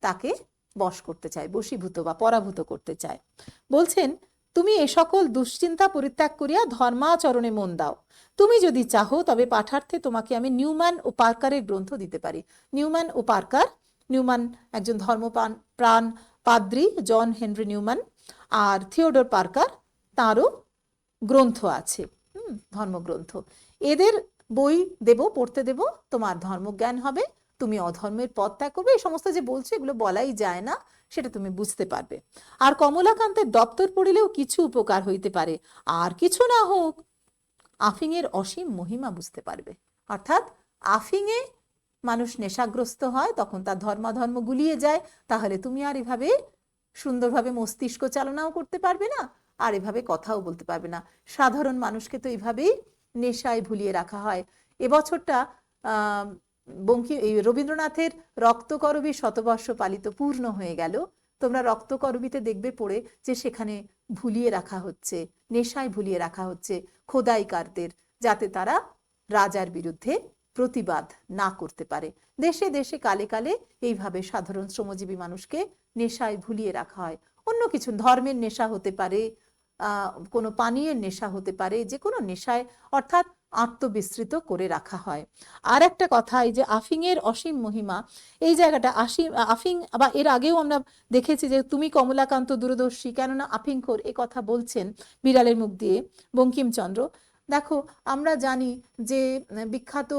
তাকে বশ করতে চায়, বশীভূত বা পরাভূত করতে চায়। বলছেন, তুমি এ সকল দুশ্চিন্তা পরিত্যাগ করিয়া ধর্মাচরণে মন দাও। তুমি যদি চাহো তবে পাঠার্থে তোমাকে আমি নিউম্যান ও পার্কারের গ্রন্থ দিতে পারি। নিউম্যান ও পার্কার, নিউম্যান একজন ধর্মপ্রাণ পাদ্রী, জন হেনরি নিউম্যান, আর থিওডোর পার্কার, তাঁরও গ্রন্থ আছে, ধর্মগ্রন্থ। এদের বই দেব, পড়তে দেব, তোমার ধর্মজ্ঞান হবে, তুমি অধর্মের পথ ত্যাগ করবে। এই সমস্ত যে বলছে, এগুলো বলাই যায় না, সেটা তুমি বুঝতে পারবে। আর কমলাকান্তের দপ্তর পড়িলেও কিছু উপকার হইতে পারে, আর কিছু না হোক আফিংয়ের অসীম মহিমা বুঝতে পারবে। অর্থাৎ আফিংয়ে মানুষ নেশাগ্রস্ত হয়, তখন তার ধর্মাধর্ম গুলিয়ে যায়, তাহলে তুমি আর এভাবে সুন্দরভাবে মস্তিষ্ক চালনাও করতে পারবে না, আর এভাবে কথাও বলতে পারবে না। সাধারণ মানুষকে তো এইভাবেই নেশায় ভুলিয়ে রাখা হয়। এবছরটা রবীন্দ্রনাথের রক্তকরবী শতবর্ষ পালিত পূর্ণ হয়ে গেল। তোমরা রক্তকরবীতে দেখবে পড়ে যে সেখানে ভুলিয়ে রাখা হচ্ছে, নেশায় ভুলিয়ে রাখা হচ্ছে খোদাইকারদের, যাতে তারা রাজার বিরুদ্ধে প্রতিবাদ না করতে পারে। দেশে দেশে কালে কালে এইভাবে সাধারণ শ্রমজীবী মানুষকে নেশায় ভুলিয়ে রাখা হয়। অন্য কিছু, ধর্মের নেশা হতে পারে, কোনো পানীয়ের নেশা হতে পারে, যে কোনো নেশায়, অর্থাৎ আত্মবিস্মৃত করে রাখা হয়। আর একটা কথা, এই যে আফিংয়ের অসীম মহিমা, এই জায়গাটা আফিং, বা এর আগেও আমরা দেখেছি যে তুমি কমলাকান্ত দূরদর্শী, কেননা আফিংখোর, এ কথা বলছেন বিড়ালের মুখ দিয়ে বঙ্কিমচন্দ্র। দেখো, আমরা জানি যে বিখ্যাত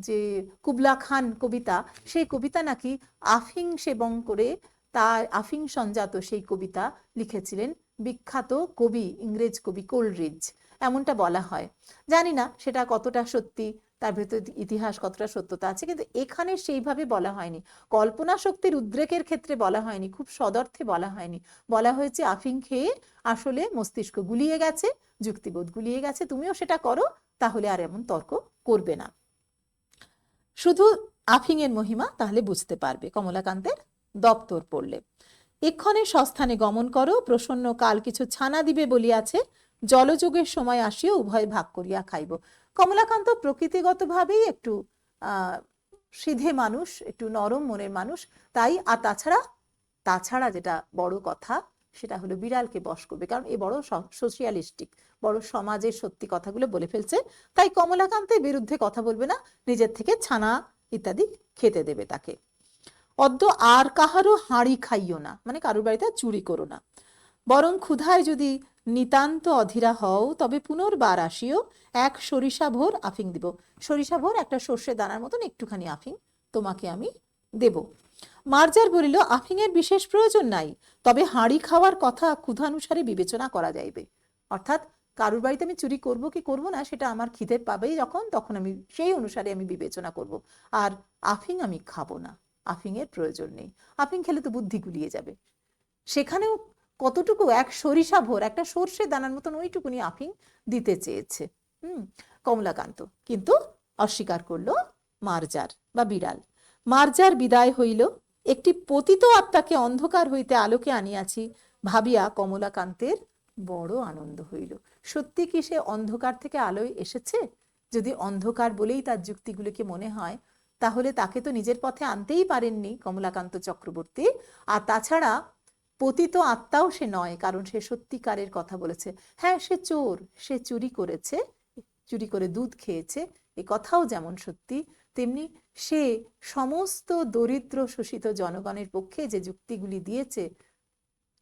যে কুবলা খান কবিতা, সেই কবিতা নাকি আফিং সেবন করে, তার আফিং সঞ্জাত সেই কবিতা লিখেছিলেন বিখ্যাত কবি, ইংরেজ কবি কোলরিজ, এমনটা বলা হয়। জানি না সেটা কতটা সত্যি, তার ভেতর ইতিহাস কতটা সত্যতা আছে, কিন্তু এখানে সেইভাবে বলা হয়নি, কল্পনা শক্তির উদ্রেকের ক্ষেত্রে বলা হয়নি, খুব সদর্থে বলা হয়নি। বলা হয়েছে আফিং খেয়ে আসলে মস্তিষ্ক গুলিয়ে গেছে, যুক্তিবোধ গুলিয়ে গেছে, তুমিও সেটা করো, তাহলে আর এমন তর্ক করবে না। শুধু আফিংয়ের মহিমা তাহলে বুঝতে পারবে কমলাকান্তের দপ্তর পড়লে। এক্ষণে সস্থানে গমন করো, প্রসন্ন কাল কিছু ছানা দিবে বলিয়াছে, জলযোগের সময় আসিও উভয় ভাগ করিয়া খাইব। কমলাকান্ত প্রকৃতিগতভাবেই একটু সিধে মানুষ, একটু নরম মনের মানুষ, তাই। আর তাছাড়া যেটা বড় কথা, সেটা হলো বিড়ালকে বশ করবে, কারণ এ বড় সোশিয়ালিস্টিক, বড় সমাজের সত্যি কথাগুলো বলে ফেলছে, তাই কমলাকান্তের বিরুদ্ধে কথা বলবে না, নিজের থেকে ছানা ইত্যাদি খেতে দেবে তাকে। অদ্য আর কাহারও হাঁড়ি খাইও না, মানে কারোর বাড়িতে চুরি করো না, বরং ক্ষুধায় যদি নিতান্ত অধীরা হও, তবে পুনর্বার আসিও, এক সরিষা ভোর আফিং দিব। সরিষা ভোর একটা সর্ষে দানার মতন একটুখানি আফিং তোমাকে আমি দেব। মার্জার বলিল, আফিংয়ের বিশেষ প্রয়োজন নাই, তবে হাঁড়ি খাওয়ার কথা ক্ষুধানুসারে বিবেচনা করা যাইবে। অর্থাৎ কারুর বাড়িতে আমি চুরি করব কি করব না সেটা আমার খিদে পাবেই যখন, তখন আমি সেই অনুসারে আমি বিবেচনা করব। আর আফিং আমি খাবো না, আফিংয়ের প্রয়োজন নেই। আফিং খেলে তো বুদ্ধি গুলিয়ে যাবে। সেখানেও কতটুকু, এক সরিষা ভোর, একটা সর্ষে দানার মতন ওইটুকুনি আফিং দিতে চেয়েছে কমলাকান্ত, কিন্তু অস্বীকার করলো মার্জার বা বিড়াল। মার্জার বিদায় হইল। একটি পতিত আত্মাকে অন্ধকার হইতে আলোকে আনিয়াছি ভাবিয়া কমলাকান্তের বড় আনন্দ হইল। সত্যি কি সে অন্ধকার থেকে আলোয় এসেছে? যদি অন্ধকার বলেই তার যুক্তিগুলিকে মনে হয়, তাহলে তাকে তো নিজের পথে আনতেই পারেননি কমলাকান্ত চক্রবর্তী। আর তাছাড়া পতিত আত্মাও সে নয়, কারণ সে সত্যিকারের কথা বলেছে। হ্যাঁ, সে চোর, সে চুরি করেছে, চুরি করে দুধ খেয়েছে, এ কথাও যেমন সত্যি, তেমনি সে সমস্ত দরিদ্র শোষিত জনগণের পক্ষে যে যুক্তিগুলি দিয়েছে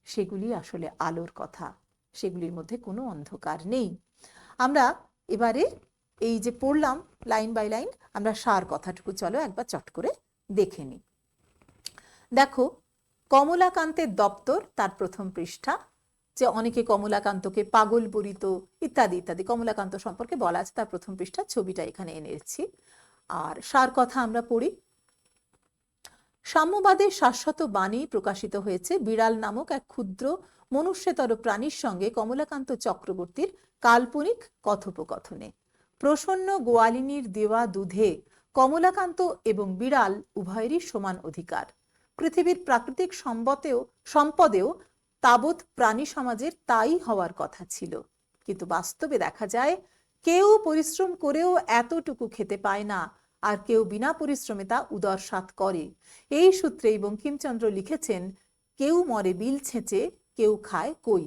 সেগুলি আসলে আলোর কথা, সেগুলির মধ্যে কোনো অন্ধকার নেই। আমরা এবারে এই যে পড়লাম লাইন বাই লাইন, আমরা সার কথাটুকু চলো একবার চট করে দেখে নিই। দেখো, কমলাকান্তের দপ্তর, তার প্রথম পৃষ্ঠা, যে অনেকে কমলাকান্তকে পাগল বলিত ইত্যাদি ইত্যাদি কমলাকান্ত সম্পর্কে বলা আছে, তার প্রথম পৃষ্ঠা, ছবিটা এখানে এনেছি। আর সার কথা আমরা পড়ি। সাম্যবাদের শাশ্বত বাণী প্রকাশিত হয়েছে বিড়াল নামক এক ক্ষুদ্র মনুষ্যতর প্রাণীর সঙ্গে কমলাকান্ত চক্রবর্তীর কাল্পনিক কথোপকথনে। প্রসন্ন গোয়ালিনীর দেওয়া দুধে কমলাকান্ত এবং বিড়াল উভয়েরই সমান অধিকার। পৃথিবীর প্রাকৃতিক সম্পদেও তাবৎ প্রাণী সমাজের তাই হওয়ার কথা ছিল, কিন্তু বাস্তবে দেখা যায় কেউ পরিশ্রম করেও এতটুকু খেতে পায় না, আর কেউ বিনা পরিশ্রমে তা উদরসাৎ করে। এই সূত্রেই বঙ্কিমচন্দ্র লিখেছেন, কেউ মরে বিল ছেঁচে, কেউ খায় কই।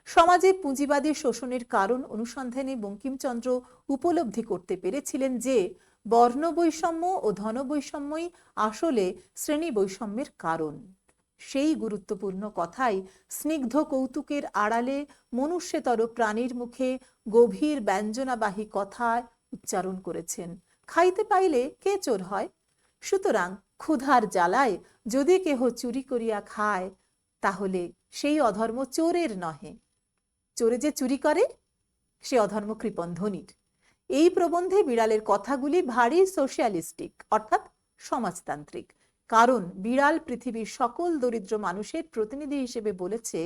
সমাজে পুঁজিবাদী শোষণের কারণ অনুসন্ধানে বঙ্কিমচন্দ্র উপলব্ধি করতে পেরেছিলেন যে বর্ণ বৈষম্য ও ধন বৈষম্যই আসলে শ্রেণী বৈষম্যের কারণ। সেই গুরুত্বপূর্ণ কথাই স্নিগ্ধ কৌতুকের আড়ালে মনুষ্যতর প্রাণীর মুখে গভীর ব্যঞ্জনাবাহী কথায় উচ্চারণ করেছেন। খাইতে পাইলে কে চোর হয়? সুতরাং ক্ষুধার জ্বালায় যদি কেহ চুরি করিয়া খায়, তাহলে সেই অধর্ম চোরের নহে, চোরে যে চুরি করে সে অধর্ম কৃপণ ধনীর। এই প্রবন্ধে বিড়ালের কথাগুলি ভারী সোশিয়ালিস্টিক, অর্থাৎ সমাজতান্ত্রিক, কারণ বিড়াল পৃথিবীর সকল দরিদ্র মানুষের প্রতিনিধি হিসেবে বলেছে,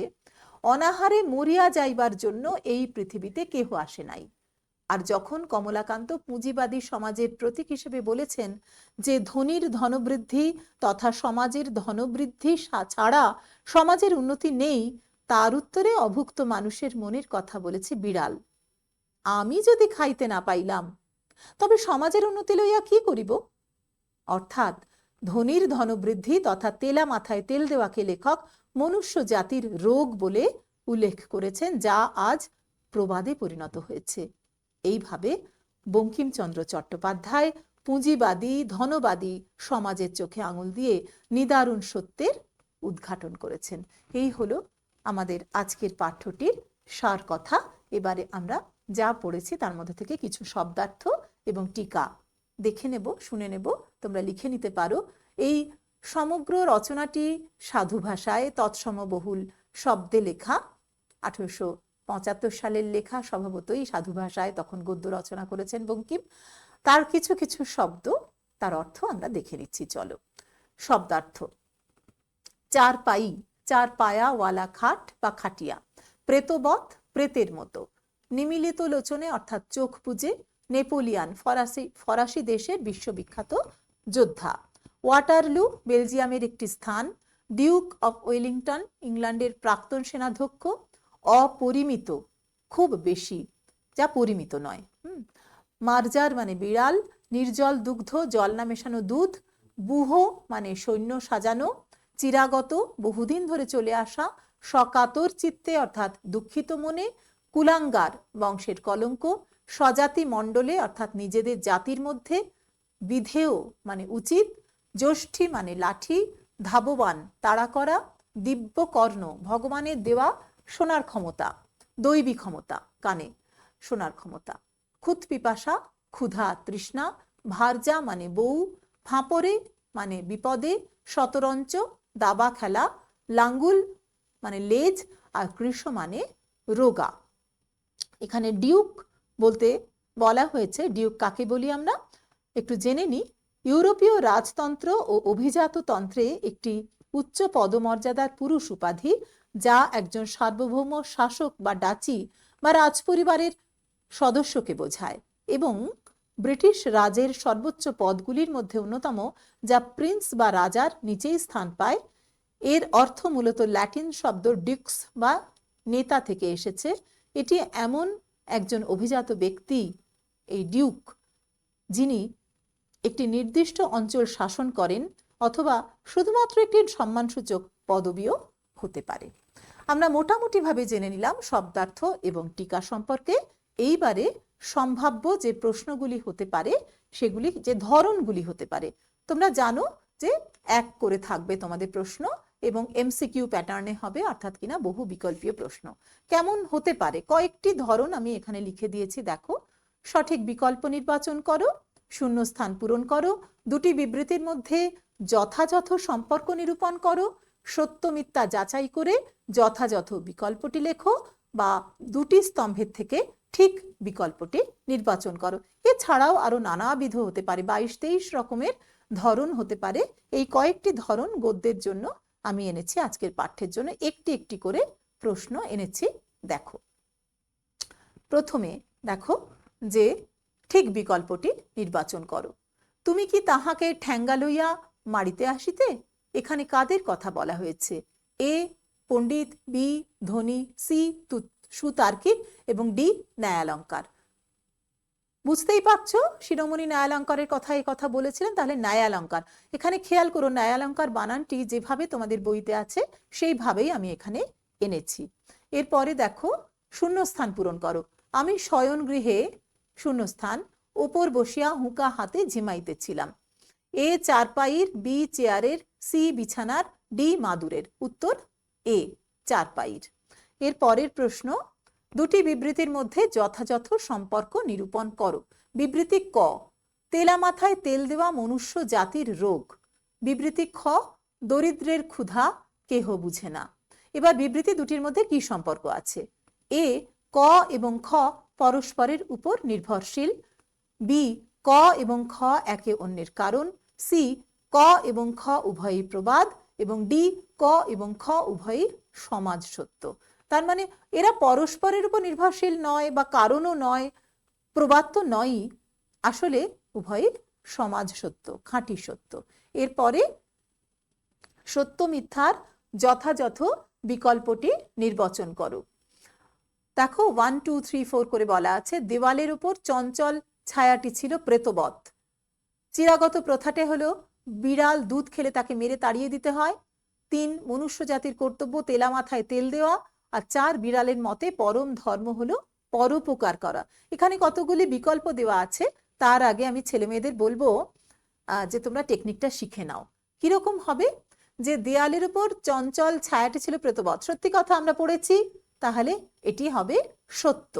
অনাহারে মরিয়া যাইবার জন্য এই পৃথিবীতে কেহ আসে নাই। আর যখন কমলাকান্ত পুঁজিবাদী সমাজের প্রতীক হিসেবে বলেছেন যে ধনীর ধনবৃদ্ধি তথা সমাজের ধনবৃদ্ধি ছাড়া সমাজের উন্নতি নেই, তার উত্তরে অভুক্ত মানুষের মনের কথা বলেছে বিড়াল। আমি যদি খাইতে না পাইলাম, তবে সমাজের উন্নতি লইয়া কি করিব? অর্থাৎ ধনীর ধনবৃদ্ধি তথা তেলা মাথায় তেল দেওয়াকে লেখক মনুষ্য জাতির রোগ বলে উল্লেখ করেছেন, যা আজ প্রবাদে পরিণত হয়েছে। এইভাবে বঙ্কিমচন্দ্র চট্টোপাধ্যায় পুঁজিবাদী ধনবাদী সমাজের চোখে আঙুল দিয়ে নিদারুণ সত্যের উদ্ঘাটন করেছেন। এই হলো আমাদের আজকের পাঠ্যটির সার কথা। এবারে আমরা যা পড়েছি তার মধ্যে থেকে কিছু শব্দার্থ এবং টিকা দেখে নেব, শুনে নেব, তোমরা লিখে নিতে পারো। এই সমগ্র রচনাটি সাধু ভাষায় তৎসমবহুল শব্দে লেখা, 1875 সালের লেখা, স্বভাবতই সাধু ভাষায় তখন গদ্য রচনা করেছেন বঙ্কিম। তার কিছু কিছু শব্দ, তার অর্থ আমরা দেখে নিচ্ছি, চলো। শব্দার্থ: চার পাই, চার পায়া ওয়ালা খাট বা খাটিয়া। প্রেতবৎ, প্রেতের মতো। নিমিলিত লোচনে অর্থাৎ চোখ বুজে। নেপোলিয়ান, ফরাসি দেশের বিশ্ববিখ্যাত যোদ্ধা। ওয়াটারলু, বেলজিয়ামের একটি স্থান। ডিউক অফ ওয়েলিংটন, ইংল্যান্ডের প্রাক্তন সেনাধ্যক্ষ। অপরিমিত, খুব বেশি, যা পরিমিত নয়। মার্জার মানে বিড়াল। নির্জল দুগ্ধ, জল না মেশানো দুধ। বুহ মানে সৈন্য সাজানো। চিরাগত, বহুদিন ধরে চলে আসা। সকাতর চিত্তে অর্থাৎ দুঃখিত মনে। কুলাঙ্গার, বংশের কলঙ্ক। স্বজাতি মণ্ডলে অর্থাৎ নিজেদের জাতির মধ্যে। বিধেয় মানে উচিত। জ্যোষ্ঠী মানে লাঠি। ধাববান, তাড়া করা। দিব্যকর্ণ, ভগবানের দেওয়া শোনার ক্ষমতা, দৈবী ক্ষমতা, কানে শোনার ক্ষমতা। ক্ষুৎ পিপাসা, ক্ষুধা তৃষ্ণা। ভার্যা মানে বউ। ফাঁপরে মানে বিপদে। শতরঞ্চ দাবা খেলা, লাঙ্গুল মানে লেজ, আর কৃষ মানে রোগা। এখানে ডিউক বলতে বলা হয়েছে, ডিউক কাকে বলি আমরা একটু জেনে নিই। ইউরোপীয় রাজতন্ত্র ও অভিজাত তন্ত্রে একটি উচ্চ পদমর্যাদার পুরুষ উপাধি, যা একজন সার্বভৌম শাসক বা ডাচি বা রাজপরিবারের সদস্যকে বোঝায়, এবং ব্রিটিশ রাজের সর্বোচ্চ পদগুলির মধ্যে অন্যতম, যা প্রিন্স বা রাজার নিচেই স্থান পায়। এর অর্থ মূলত ল্যাটিন শব্দ ডিউক্স বা নেতা থেকে এসেছে। এটি এমন একজন অভিজাত ব্যক্তি, এই ডিউক, যিনি একটি নির্দিষ্ট অঞ্চল শাসন করেন, অথবা শুধুমাত্র একটি সম্মানসূচক পদবীও হতে পারে। আমরা মোটামুটিভাবে জেনে নিলাম শব্দার্থ এবং টিকা সম্পর্কে। এইবারে সম্ভাব্য যে প্রশ্নগুলি হতে পারে, সেগুলি যে ধরনগুলি হতে পারে, তোমরা জানো যে এক করে থাকবে তোমাদের প্রশ্ন, এবং এমসিকিউ প্যাটার্নে হবে, অর্থাৎ কিনা বহু বিকল্পীয় প্রশ্ন। কেমন হতে পারে কয়েকটি ধরন আমি এখানে লিখে দিয়েছি, দেখো। সঠিক বিকল্প নির্বাচন করো, শূন্যস্থান পূরণ করো, দুটি বিবৃতির মধ্যে যথাযথ সম্পর্ক নিরূপণ করো, সত্য মিথ্যা যাচাই করে যথাযথ বিকল্পটি লেখো, বা দুটি স্তম্ভের থেকে ঠিক বিকল্পটি নির্বাচন করো। এছাড়াও আরো নানাবিধ হতে পারে, 22-23 রকমের ধরন হতে পারে। এই কয়েকটি ধরন গদ্যের জন্য আমি এনেছি, আজকের পাঠ্যের জন্য একটি একটি করে প্রশ্ন এনেছি। দেখো, প্রথমে দেখো যে ঠিক বিকল্পটি নির্বাচন করো। তুমি কি তাহাকে ঠ্যাঙ্গা লইয়া মারিতে আসিতে? এখানে কাদের কথা বলা হয়েছে? এ পণ্ডিত, বি ধনী, সি সুতার্কিক, এবং ডি ন্যায়ালঙ্কার। বুঝতেই পারছো শিরোমণি ন্যায়ালঙ্কারের কথা এই কথা বলেছিলেন, তাহলে ন্যায়ালঙ্কার। এখানে খেয়াল করো ন্যায়ালঙ্কার বানানটি যেভাবে তোমাদের বইতে আছে সেইভাবেই আমি এখানে এনেছি। এরপরে দেখো শূন্যস্থান পূরণ করো। আমি শয়ন গৃহে শূন্যস্থান ওপর বসিয়া হুঁকা হাতে ঝিমাইতেছিলাম। এ চারপাইর, বি চেয়ারের, সি বিছানার, ডি মাদুরের। উত্তর এ চারপাইর। এর পরের প্রশ্ন, দুটি বিবৃতির মধ্যে যথাযথ সম্পর্ক নিরূপণ করো। বিবৃতি ক, তেলা মাথায় তেল দেওয়া মনুষ্য জাতির রোগ। বিবৃতি খ, দরিদ্রের ক্ষুধা কেহ বুঝে না। এবার বিবৃতি দুটির মধ্যে কি সম্পর্ক আছে? এ, ক এবং খ পরস্পরের উপর নির্ভরশীল। বি, ক এবং খ একে অন্যের কারণ। সি, ক এবং খ উভয়ই প্রবাদ। এবং ডি, ক এবং খ উভয়ই সমাজ সত্য। তার মানে এরা পরস্পরের উপর নির্ভরশীল নয়, বা কারণও নয়, প্রবাদ তো নয়ই, আসলে উভয়ই সমাজ সত্য, খাঁটি সত্য। এরপরে সত্য মিথ্যার যথাযথ বিকল্পটি নির্বাচন করো। দেখো 1 2 3 4 করে বলা আছে। দেওয়ালের উপর চঞ্চল ছায়াটি ছিল প্রেতবৎ। চিরাগত প্রথাটে হলো বিড়াল দুধ খেলে তাকে মেরে তাড়িয়ে দিতে হয়। 3, মনুষ্য জাতির কর্তব্য তেলা মাথায় তেল দেওয়া। আর 4, বিড়ালের মতে পরম ধর্ম হলো পরোপকার করা। এখানে কতগুলি বিকল্প দেওয়া আছে, তার আগে আমি ছেলে মেয়েদের বলবো যে তোমরা টেকনিকটা শিখে নাও। কিরকম হবে? যে দেয়ালের উপর চঞ্চল ছায়াটি ছিল প্রেতবৎ, সত্যি কথা আমরা পড়েছি, তাহলে এটি হবে সত্য।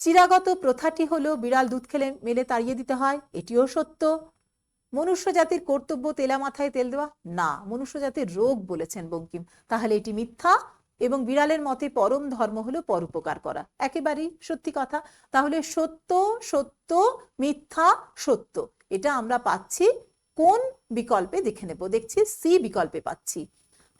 চিরাগত প্রথাটি হলো বিড়াল দুধ খেলে মেলে তাড়িয়ে দিতে হয়, এটিও সত্য। মনুষ্য জাতির কর্তব্য তেলা মাথায় তেল দেওয়া, না, মনুষ্য জাতির রোগ বলেছেন বঙ্কিম, তাহলে এটি মিথ্যা। এবং বিড়ালের মতে পরম ধর্ম হলো পরোপকার করা, একেবারেই সত্যি কথা। তাহলে সত্য সত্য মিথ্যা সত্য, এটা আমরা পাচ্ছি কোন বিকল্পে? দেখে নেব, দেখছি সি বিকল্পে পাচ্ছি।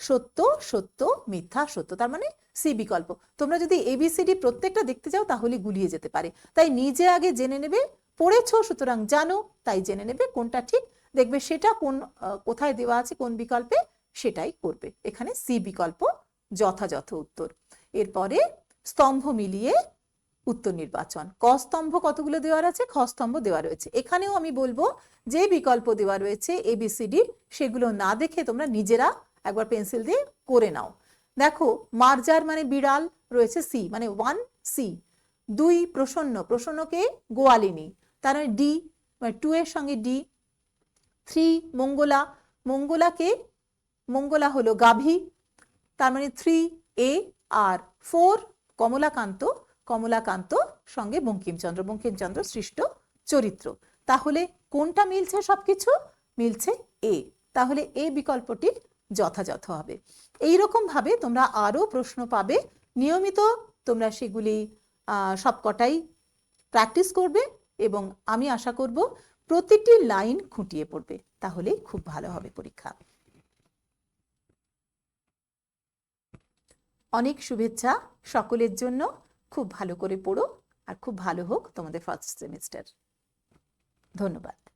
সত্য সত্য মিথ্যা সত্য, তার মানে সি বিকল্প। তোমরা যদি এবিসিডি প্রত্যেকটা দেখতে যাও তাহলে গুলিয়ে যেতে পারে, তাই নিজে আগে জেনে নেবে। পড়েছো সুতরাং জানো, তাই জেনে নেবে কোনটা ঠিক, দেখবে সেটা কোন কোথায় দেওয়া আছে কোন বিকল্পে, সেটাই করবে। এখানে সি বিকল্প যথাযথ উত্তর। এরপরে স্তম্ভ মিলিয়ে উত্তর নির্বাচন। ক স্তম্ভ কতগুলো দেওয়ার আছে? খ স্তম্ভ দেওয়া রয়েছে। এখানেও আমি বলবো যে বিকল্প দেওয়া রয়েছে এবিসিডি, সেগুলো না দেখে তোমরা নিজেরা একবার পেন্সিল দিয়ে করে নাও। দেখো মার্জার মানে বিড়াল রয়েছে, সি মানে 1 সি। 2 প্রসন্ন, প্রসন্নকে গোয়ালিনী, তার মানে ডি, মানে 2 এর সঙ্গে ডি। 3 মঙ্গলা, মঙ্গলাকে, মঙ্গলা হলো গাভী, তার মানে 3 এ। আর 4 কমলাকান্ত, কমলাকান্ত সঙ্গে বঙ্কিমচন্দ্র, বঙ্কিমচন্দ্র সৃষ্ট চরিত্র। তাহলে কোনটা মিলছে? সবকিছু মিলছে এ। তাহলে এই বিকল্পটি যথাযথ হবে। এইরকম ভাবে তোমরা আরো প্রশ্ন পাবে, নিয়মিত তোমরা সেগুলি সবকটাই প্র্যাকটিস করবে এবং আমি আশা করব প্রতিটি লাইন খুঁটিয়ে পড়বে, তাহলে খুব ভালো হবে পরীক্ষা। অনেক শুভেচ্ছা সকলের জন্য। খুব ভালো করে পড়ো আর খুব ভালো হোক তোমাদের ফার্স্ট সেমিস্টার। ধন্যবাদ।